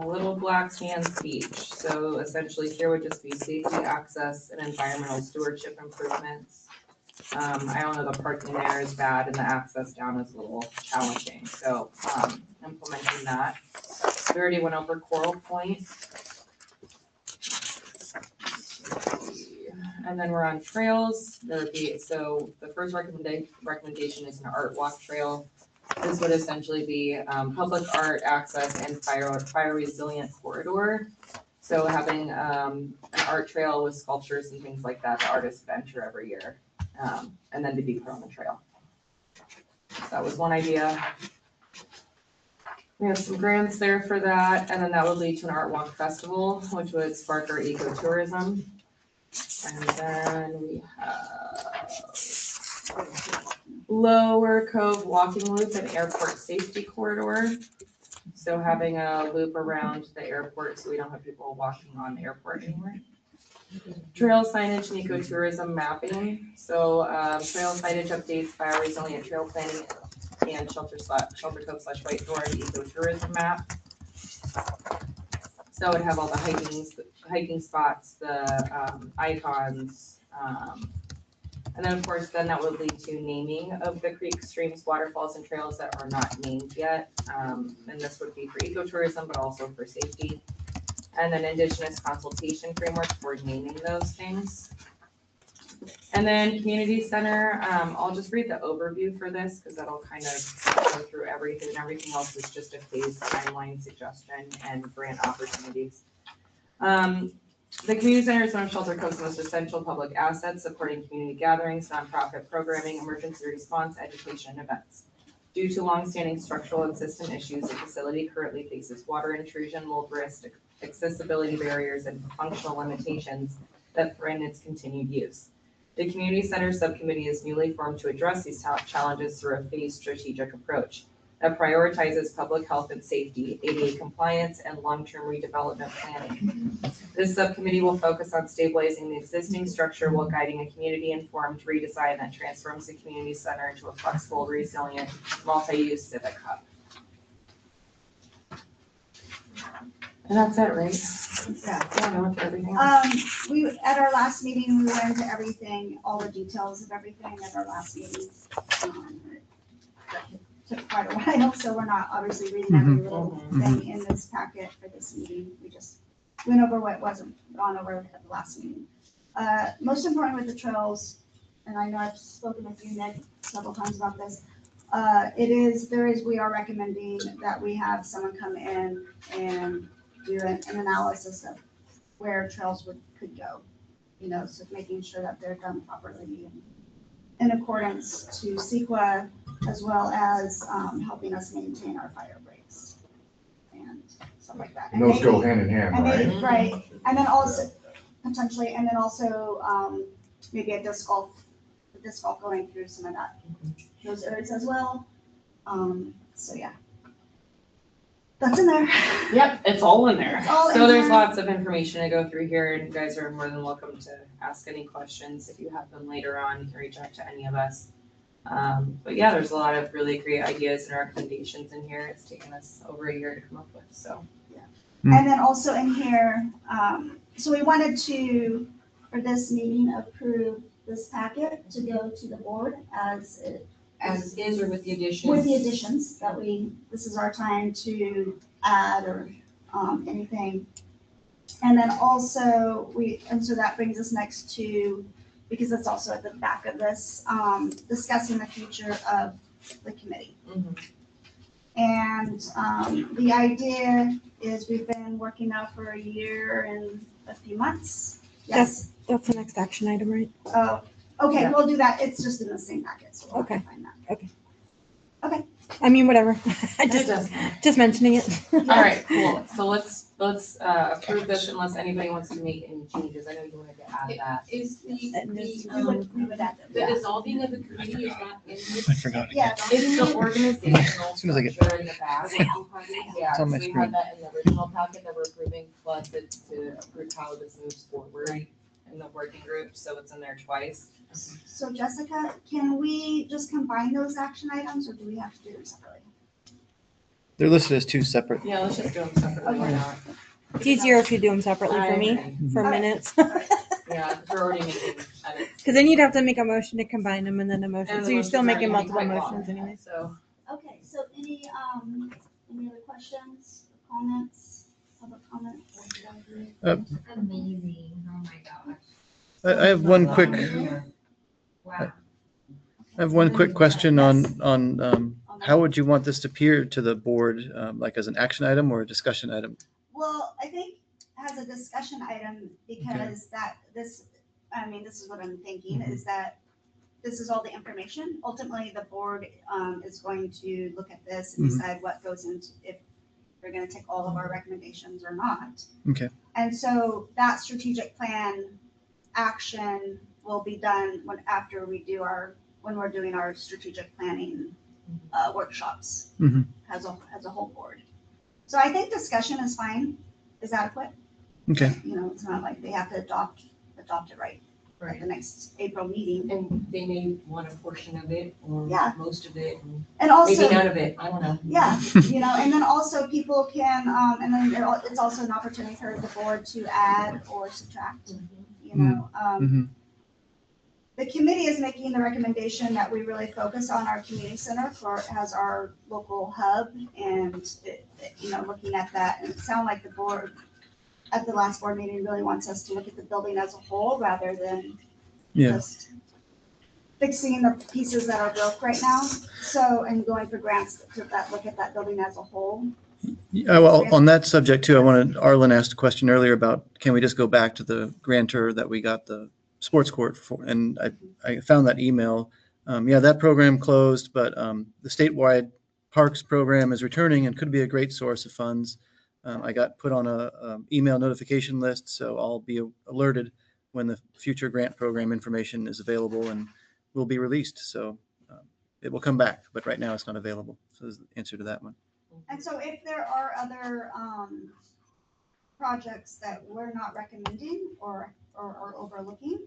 Little Black Sands Beach. So essentially here would just be safety, access, and environmental stewardship improvements. I don't know, the parking there is bad and the access down is a little challenging, so implementing that. We already went over Coral Point. And then we're on trails. There would be, so the first recommendation is an art walk trail. This would essentially be public art access and fire resilient corridor. So having an art trail with sculptures and things like that, the artists venture every year, and then to be put on the trail. So that was one idea. We have some grants there for that, and then that would lead to an art walk festival, which would spark our ecotourism. And then we have Lower Cove walking loop and airport safety corridor. So having a loop around the airport so we don't have people walking on the airport anymore. Trail signage and ecotourism mapping. So trail signage updates, fire resilient trail planning, and Shelter Cove / Whitethorn ecotourism map. So it would have all the hiking spots, the icons, and then of course, then that would lead to naming of the creeks, streams, waterfalls, and trails that are not named yet. And this would be for ecotourism, but also for safety. And then Indigenous consultation framework for naming those things. And then community center, I'll just read the overview for this because that'll kind of go through everything, and everything else is just a phased timeline suggestion and grant opportunities. The community center is one of Shelter Cove's most essential public assets, supporting community gatherings, nonprofit programming, emergency response, education, and events. Due to longstanding structural and system issues, the facility currently faces water intrusion, mold risk, accessibility barriers, and functional limitations that threaten its continued use. The Community Center Subcommittee is newly formed to address these challenges through a phased strategic approach that prioritizes public health and safety, ADA compliance, and long-term redevelopment planning. This subcommittee will focus on stabilizing the existing structure while guiding a community-informed redesign that transforms the community center into a flexible, resilient, multi-use civic hub. And that's it, right? Yeah. Yeah, I went through everything. We, at our last meeting, we went into everything, all the details of everything at our last meeting. Took quite a while, so we're not obviously reading every little thing in this packet for this meeting. We just went over what wasn't gone over at the last meeting. Most important with the trails, and I know I've spoken with you, Nick, several times about this. We are recommending that we have someone come in and do an analysis of where trails could go. You know, so making sure that they're done properly and in accordance to CEQA, as well as helping us maintain our fire breaks and stuff like that. And those go hand in hand, right? Right, and then also potentially, and then also maybe a disc golf going through some of those areas as well. So yeah, that's in there. Yep, it's all in there. all So in there's there. lots of information to go through here, and you guys are more than welcome to ask any questions. If you have them later on, you can reach out to any of us. But yeah, there's a lot of really great ideas and recommendations in here. It's taken us over a year to come up with, so. And then also in here, so we wanted to, for this meeting, approve this packet to go to the board as is or with the additions? with the additions that this is our time to add or anything. And then also so that brings us next to, because it's also at the back of this, discussing the future of the committee. And the idea is we've been working now for a year and a few months. Yes. That's the next action item, right? Oh, okay, Yeah. we'll do that. It's just in the same packet, so we'll have to Okay. find that. Okay. Okay, I mean, whatever. I It just, doesn't matter. just mentioning it. All right, cool. So let's approve this unless anybody wants to make any changes. I know you wanted to add that. Is the, We would add them. the dissolving of the committee, is that in this? I forgot. Yeah. It's the organizational As soon as I get- structure in the back. Yeah, It's on my so we screen. had that in the original packet that we're approving, plus it's to approve how this moves forward in the working group, so it's in there twice. So Jessica, can we just combine those action items or do we have to do them separately? They're listed as two separate. Yeah, let's just do them separately, why not? It's easier if you do them separately I for me, agree. for Alright. minutes. Yeah, we're already making edits. Because then you'd have to make a motion to combine them and then a motion. And So the you're still motion's making already multiple quite long, motions anyway. So, Okay, so any other questions, comments, public comments? Amazing, oh my gosh. I have one quick, Wow. I have one quick question on how would you want this to appear to the board, like as an action item or a discussion item? Well, I think as a discussion item, because that, this, I mean, this is what I'm thinking, is that this is all the information. Ultimately, the board is going to look at this and decide what goes into, if we're gonna take all of our recommendations or not. Okay. And so that strategic plan action will be done after we do when we're doing our strategic planning workshops Mhm. as a whole board. So I think discussion is fine, is adequate. Okay. You know, it's not like they have to adopt it right at the next April meeting. And they may want a portion of it or Yeah. most of it, and And also, maybe none of it, I don't know. yeah, you know, and then also people can, and then it's also an opportunity for the board to add or subtract, you know. Mhm. The committee is making the recommendation that we really focus on our community center as our local hub and, you know, looking at that. And it sounded like the board at the last board meeting really wants us to look at the building as a whole rather than Yeah. just fixing the pieces that are broke right now. So, and going for grants to look at that building as a whole. Yeah, well, on that subject too, Arlen asked a question earlier about, can we just go back to the grantor that we got the sports court for? And I found that email. Yeah, that program closed, but the statewide parks program is returning and could be a great source of funds. I got put on a email notification list, so I'll be alerted when the future grant program information is available and will be released. So it will come back, but right now it's not available. So that's the answer to that one. And so if there are other projects that we're not recommending or overlooking,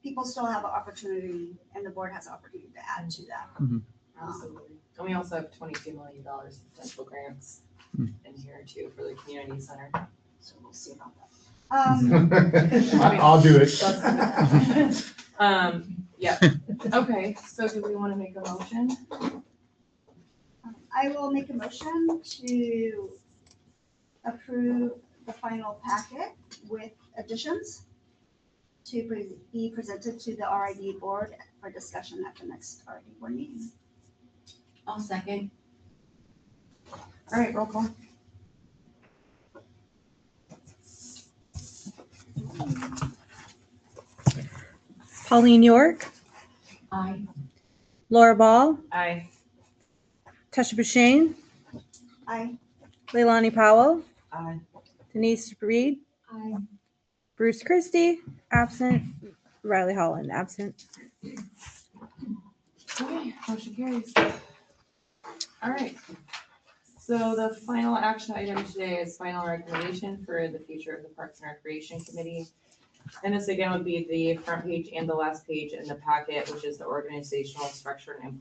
people still have an opportunity and the board has an opportunity to add to that. absolutely. And we also have $22 million in potential grants in here too for the community center. So we'll see about that. I'll do it. Yeah, okay, so do we want to make a motion? I will make a motion to approve the final packet with additions to be presented to the RID board for discussion at the next RID board meeting. I'll second. All right, roll call. Pauline York, Aye. Laura Ball, Aye. Tasha Bashane, Aye. Leilani Powell, Aye. Denise Reed, Aye. Bruce Christie, absent, Riley Holland, absent. Okay, motion carries. All right. So the final action item today is final recommendation for the future of the Parks and Recreation Committee. And this again would be the front page and the last page in the packet, which is the organizational structure and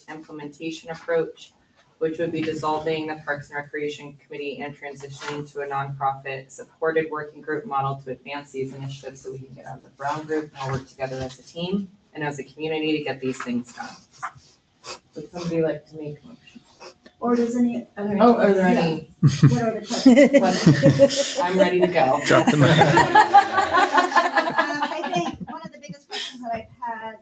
implementation approach, which would be dissolving the Parks and Recreation Committee and transitioning to a nonprofit supported working group model to advance these initiatives so we can get out of the brown group and all work together as a team and as a community to get these things done. Would somebody like to make a motion? Or does any? Are there any? What are the questions? I'm ready to go. Drop the mic. I think one of the biggest questions that I've had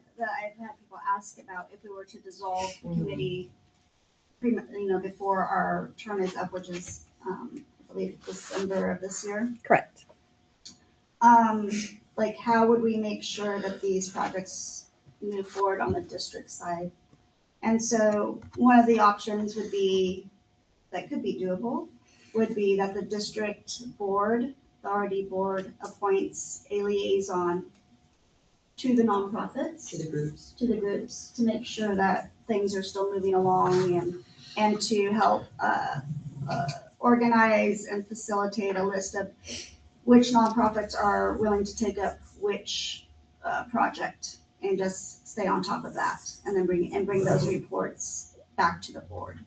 people ask about if we were to dissolve the committee, before our term is up, which is, I believe December of this year. Correct. Like how would we make sure that these projects move forward on the district side? And so one of the options would be, that could be doable, would be that the district board, the RD board appoints a liaison to the nonprofits. To the groups. To the groups, to make sure that things are still moving along and to help organize and facilitate a list of which nonprofits are willing to take up which project, and just stay on top of that, and then bring those reports back to the board.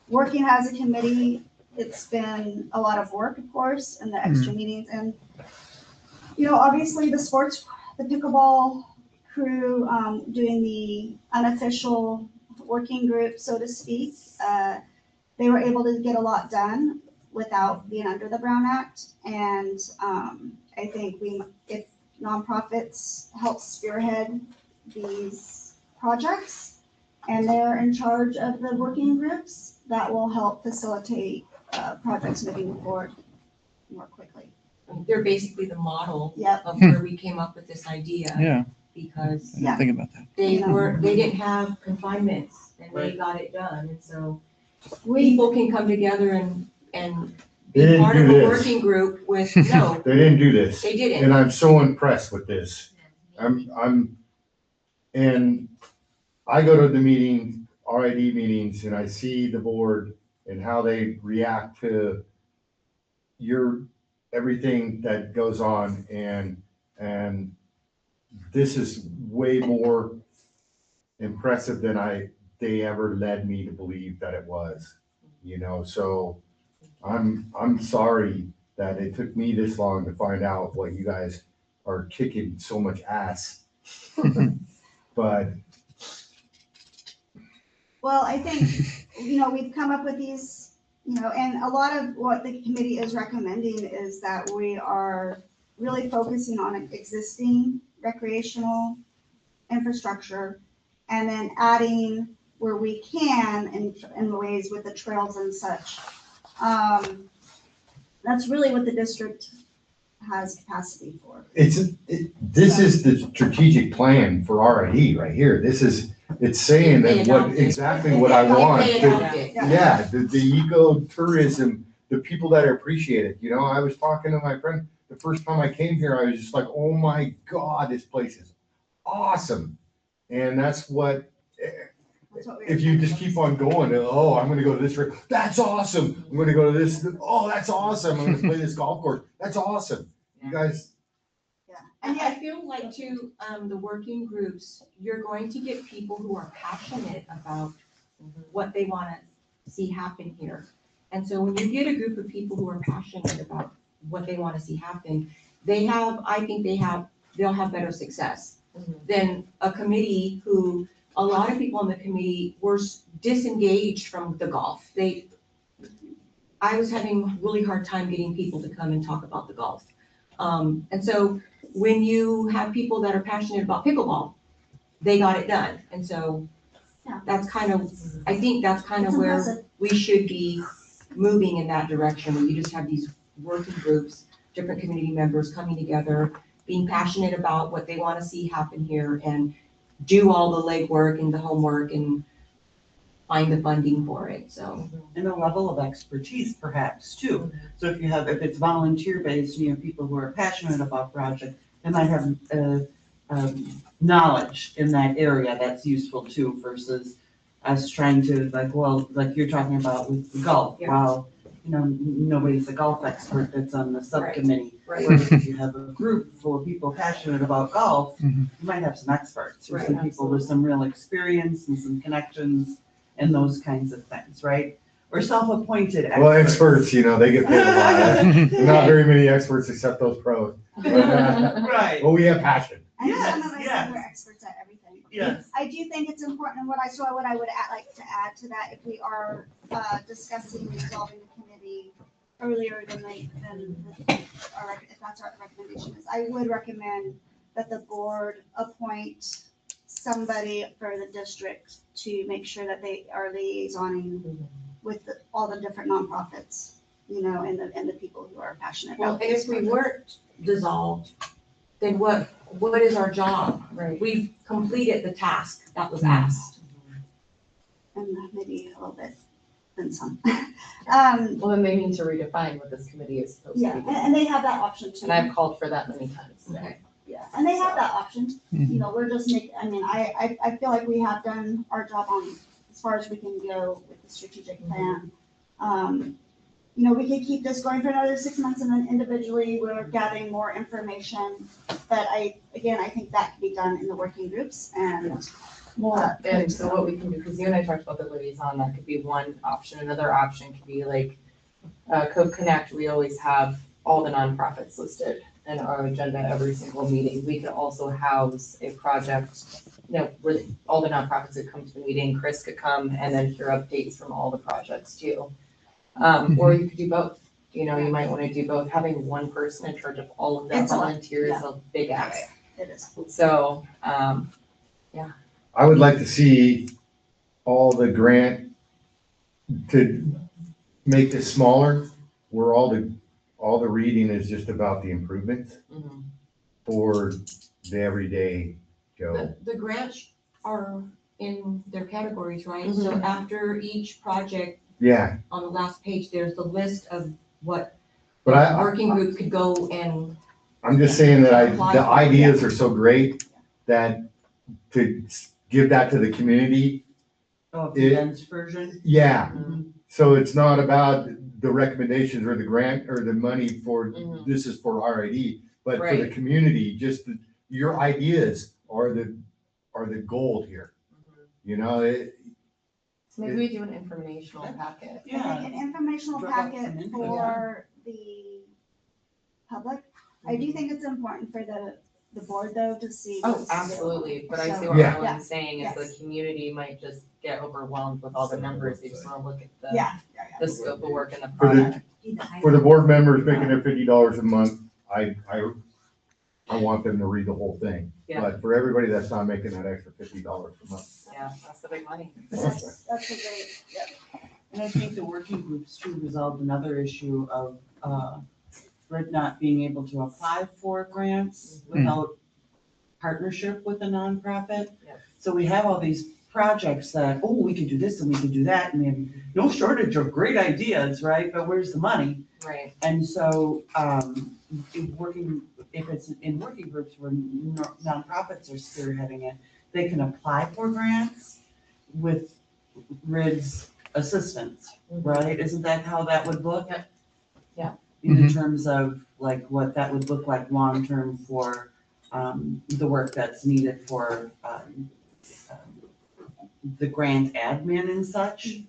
Working as a committee, it's been a lot of work, of course, and the extra meetings, and obviously the pickleball crew doing the unofficial working group, so to speak. They were able to get a lot done without being under the Brown Act, and I think if nonprofits help spearhead these projects and they're in charge of the working groups, that will help facilitate projects moving forward more quickly. They're basically the model Yep. of where we came up with this idea. Yeah. Because I didn't think about that. they didn't have confinements and they Right. got it done. And so people can come together and They be didn't part do of a this. working group with, no, They didn't do this. they didn't. And I'm so impressed with this. And I go to the meeting, RID meetings, and I see the board and how they react to everything that goes on, and this is way more impressive than they ever led me to believe that it was, so I'm sorry that it took me this long to find out what you guys are kicking so much ass. But Well, I think, we've come up with these, and a lot of what the committee is recommending is that we are really focusing on existing recreational infrastructure and then adding where we can in ways with the trails and such. That's really what the district has capacity for. this is the strategic plan for RID right here. It's saying that exactly what I want. Yeah, the ecotourism, the people that appreciate it. I was talking to my friend, the first time I came here, I was just like, oh my God, this place is awesome. And that's what, if you just keep on going, oh, I'm gonna go to this, that's awesome. I'm gonna go to this, oh, that's awesome. I'm gonna play this golf course, that's awesome. You guys. And I feel like too, the working groups, you're going to get people who are passionate about what they want to see happen here. And so when you get a group of people who are passionate about what they want to see happen, I think they'll have better success than a committee who, a lot of people on the committee were disengaged from the golf. I was having a really hard time getting people to come and talk about the golf. And so when you have people that are passionate about pickleball, they got it done. And so that's I think that's kind of where we should be moving in that direction, where you just have these working groups, different community members coming together, being passionate about what they want to see happen here, and do all the legwork and the homework and find the funding for it, so. And a level of expertise perhaps too. So if it's volunteer based, and you have people who are passionate about projects, they might have knowledge in that area that's useful too, versus us trying to like you're talking about with golf. Yeah. Well, nobody's a golf expert that's on the subcommittee. Right. Whereas if you have a group full of people passionate about golf, Mhm. you might have some experts or Right, some people with some real experience and some connections and those kinds of things, right? Or self-appointed experts. Well, experts, they get paid a lot. Not very many experts except those pros. Right. Well, we have passion. And Yes, some of us yes. are experts at everything. Yes. I do think it's important, and what I would like to add to that, if we are discussing resolving the committee earlier than if that's our recommendation is, I would recommend that the board appoint somebody for the district to make sure that they are liaisoning with all the different nonprofits, and the people who are passionate Well, about and this if we project. weren't dissolved, then what what is our job? Right. We've completed the task that was asked. And maybe a little bit than some. Well, then they need to redefine what this committee is supposed to Yeah, be and, doing. and they have that option too. And I've called for that many times today. Yeah, and they have that option. Mhm. You know, we're just making, I mean, I feel like we have done our job on, as far as we can go with the strategic plan. You know, we could keep this going for another 6 months and then individually we're gathering more information. But I think that can be done in the working groups and more. And so what we can do, because you and I talked about the liaison, that could be one option. Another option could be like, Cove Connect, we always have all the nonprofits listed in our agenda every single meeting. We could also house a project, where all the nonprofits could come to the meeting, Chris could come and then hear updates from all the projects too. Or you could do both. You might want to do both. Having one person in charge of all of that It's a lot, volunteer is a big ask. It is. So, I would like to see all the grant to make this smaller, where all the reading is just about the improvements for the everyday Joe. The grants are in their categories, right? So after each project, Yeah, on the last page, there's the list of what but I, working group could go and. I'm just saying that Apply the for it. ideas are so great that to give that to the community. Oh, the dense version? Yeah, so it's not about the recommendations or the grant or the money for, this is for RID, but for the Right. community, just your ideas are the gold here. so maybe we do an informational packet. I think an informational Drop off some packet info. for the public. I do think it's important for the board though to see. Oh, what's absolutely, but I see So- what Yeah. Ellen is saying, is Yes. the community might just get overwhelmed with all the numbers, they just wanna look at the, Yeah. the scope of work and the For the- project. For the board members making their $50 a month, I want them to read the whole thing. Yeah. But for everybody that's not making that extra $50 a month. Yeah, that's the big money. That's a great, yeah. And I think the working groups too resolved another issue of, Red not being able to apply for grants without partnership with a nonprofit. Yeah. So we have all these projects that, oh, we could do this and we could do that, and we have no shortage of great ideas, right? But where's the money? Right. And so, if it's in working groups where nonprofits are spearheading it, they can apply for grants with RID's assistance, right? Isn't that how that would look? Yep. Yeah. In terms of like what that would look like long-term for, the work that's needed for, the grant admin and such.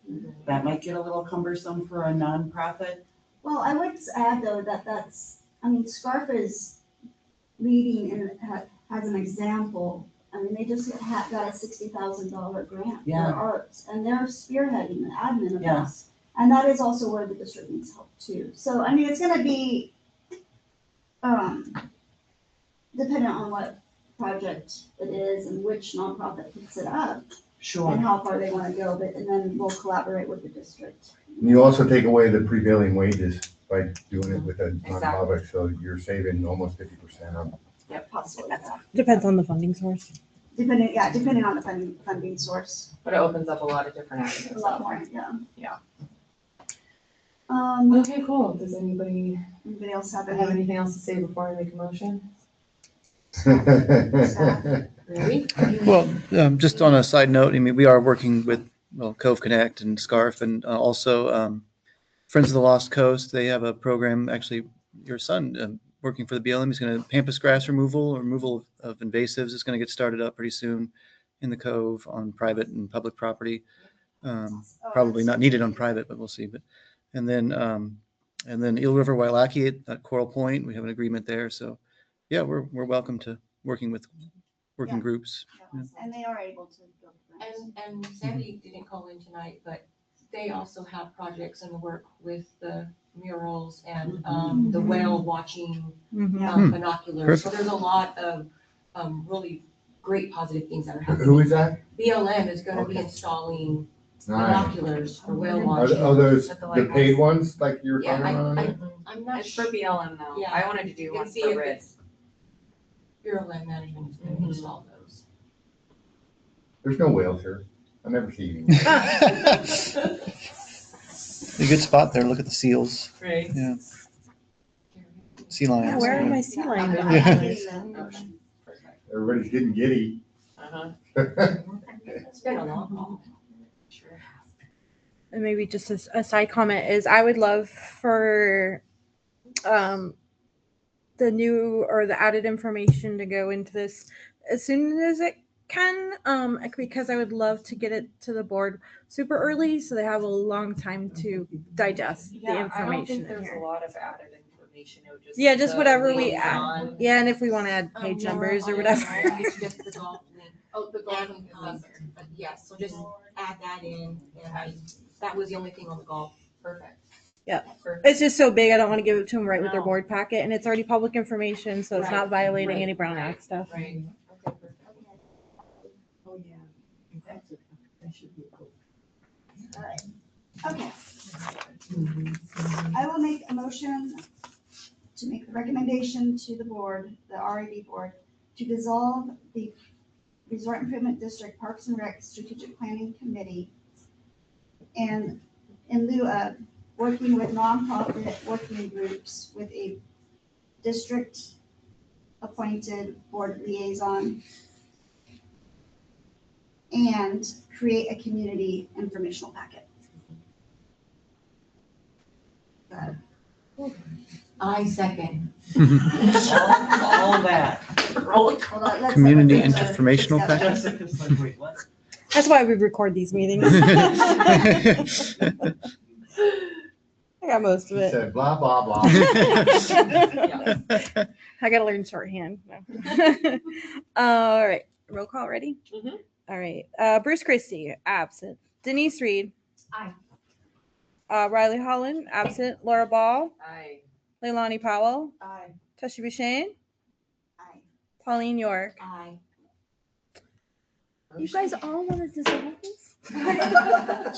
That might get a little cumbersome for a nonprofit. Well, I would add though SCARF is leading and has an example. I mean, they just got a $60,000 grant for Yeah. arts and they're spearheading the admin of Yeah. this. And that is also where the district needs help too. So, I mean, it's gonna be, dependent on what project it is and which nonprofit picks it up Sure. and how far they wanna go, and then we'll collaborate with the district. And you also take away the prevailing wages by doing it with a nonprofit, so you're saving almost 50% on. Possibly, yeah. Depends on the funding source. Depending on the funding source, But it opens up a lot of different a avenues. lot more, yeah. Yeah. Okay, cool. Does anybody anybody else have have any? anything else to say before I make a motion? Really? Well, just on a side note, I mean, we are working with, Cove Connect and SCARF and also Friends of the Lost Coast. They have a program, actually, your son working for the BLM, he's going to pampas grass removal of invasives is going to get started up pretty soon in the Cove on private and public property. Probably not needed on private, but we'll see. And then Eel River Wailaki at Coral Point, we have an agreement there. So yeah, we're welcome to working with working Yeah. groups. Yeah. And they are able to build grants. And Sandy didn't call in tonight, but they also have projects in the work with the murals and, the whale watching binoculars. So Perfect. there's a lot of, really great positive things that are happening. Who is that? BLM is gonna be Okay. installing Nice. binoculars for whale Are watching. those At the the lighthouse. paid ones like you were Yeah, talking about? I'm not It's for sure. BLM though. Yeah. I wanted to do You one can see for if RID. it's- Bureau of Land Management is going to install those. There's no whales here. I never see any. A good spot there. Look at the seals. Right. Yeah. Sea lions. Yeah, where are yeah. my sea lions? Yeah. Everybody's getting giddy. Uh-huh. It's been a long haul. Sure. And maybe just a side comment is I would love for the new or the added information to go into this as soon as it can, because I would love to get it to the board super early so they have a long time to digest the Yeah, I don't information think in there's a here. lot of added information. It would just Yeah, be just the whatever we liaison. add. Yeah, and if we want to add page numbers or whatever. Just the golf link. Oh, the golf link is And, in there. but yeah, so just add that in, and that was the only thing on the golf. Perfect. Yeah. Perfect. It's just so big. I don't want to give it to them right with their No. board packet, and it's already public information, so it's Right, not violating right, any Brown right, Act stuff. Right. Okay, perfect. Oh, yeah. That's it. That should be cool. All right. Okay. I will make a motion to make the recommendation to the board, the RAD board, to dissolve the Resort Improvement District Parks and Rec Strategic Planning Committee, and in lieu of working with nonprofit working groups with a district appointed board liaison, and create a community informational packet. I second. All that. Roll call. Hold on, let's- Community let's, informational discuss packet? that. Jessica's like, wait, what? That's why we record these meetings. I got most of She it. said blah, blah, blah. I gotta learn shorthand. No. All right, roll call ready? Mhm. All right, Bruce Christie, absent. Denise Reed. Aye. Riley Holland, absent. Laura Ball, Aye. Leilani Powell, Aye. Tashi Bashane, Aye. Pauline York. Aye. You guys all want to dissolve this?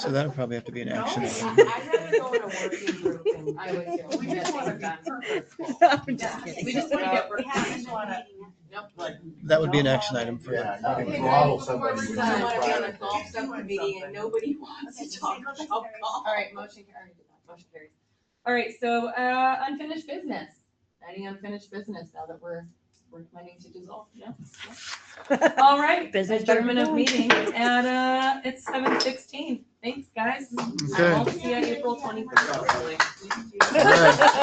So that would probably have to be an action item. I'd rather go in a working group and. I would too. We just want to be purposeful. I'm just kidding. We just want to get. We haven't been meeting. That would be an action item for Yeah, the. you can throttle somebody with I want to be on a your golf subcommittee and nobody wants to talk about golf. All right, motion carries. Motion carries. All right, so unfinished business. Any unfinished business now that we're planning to dissolve? No? All right, Business adjournment of done. meeting at it's 7:16. Thanks, guys. Okay. I'll see you April 21st. hopefully. All right.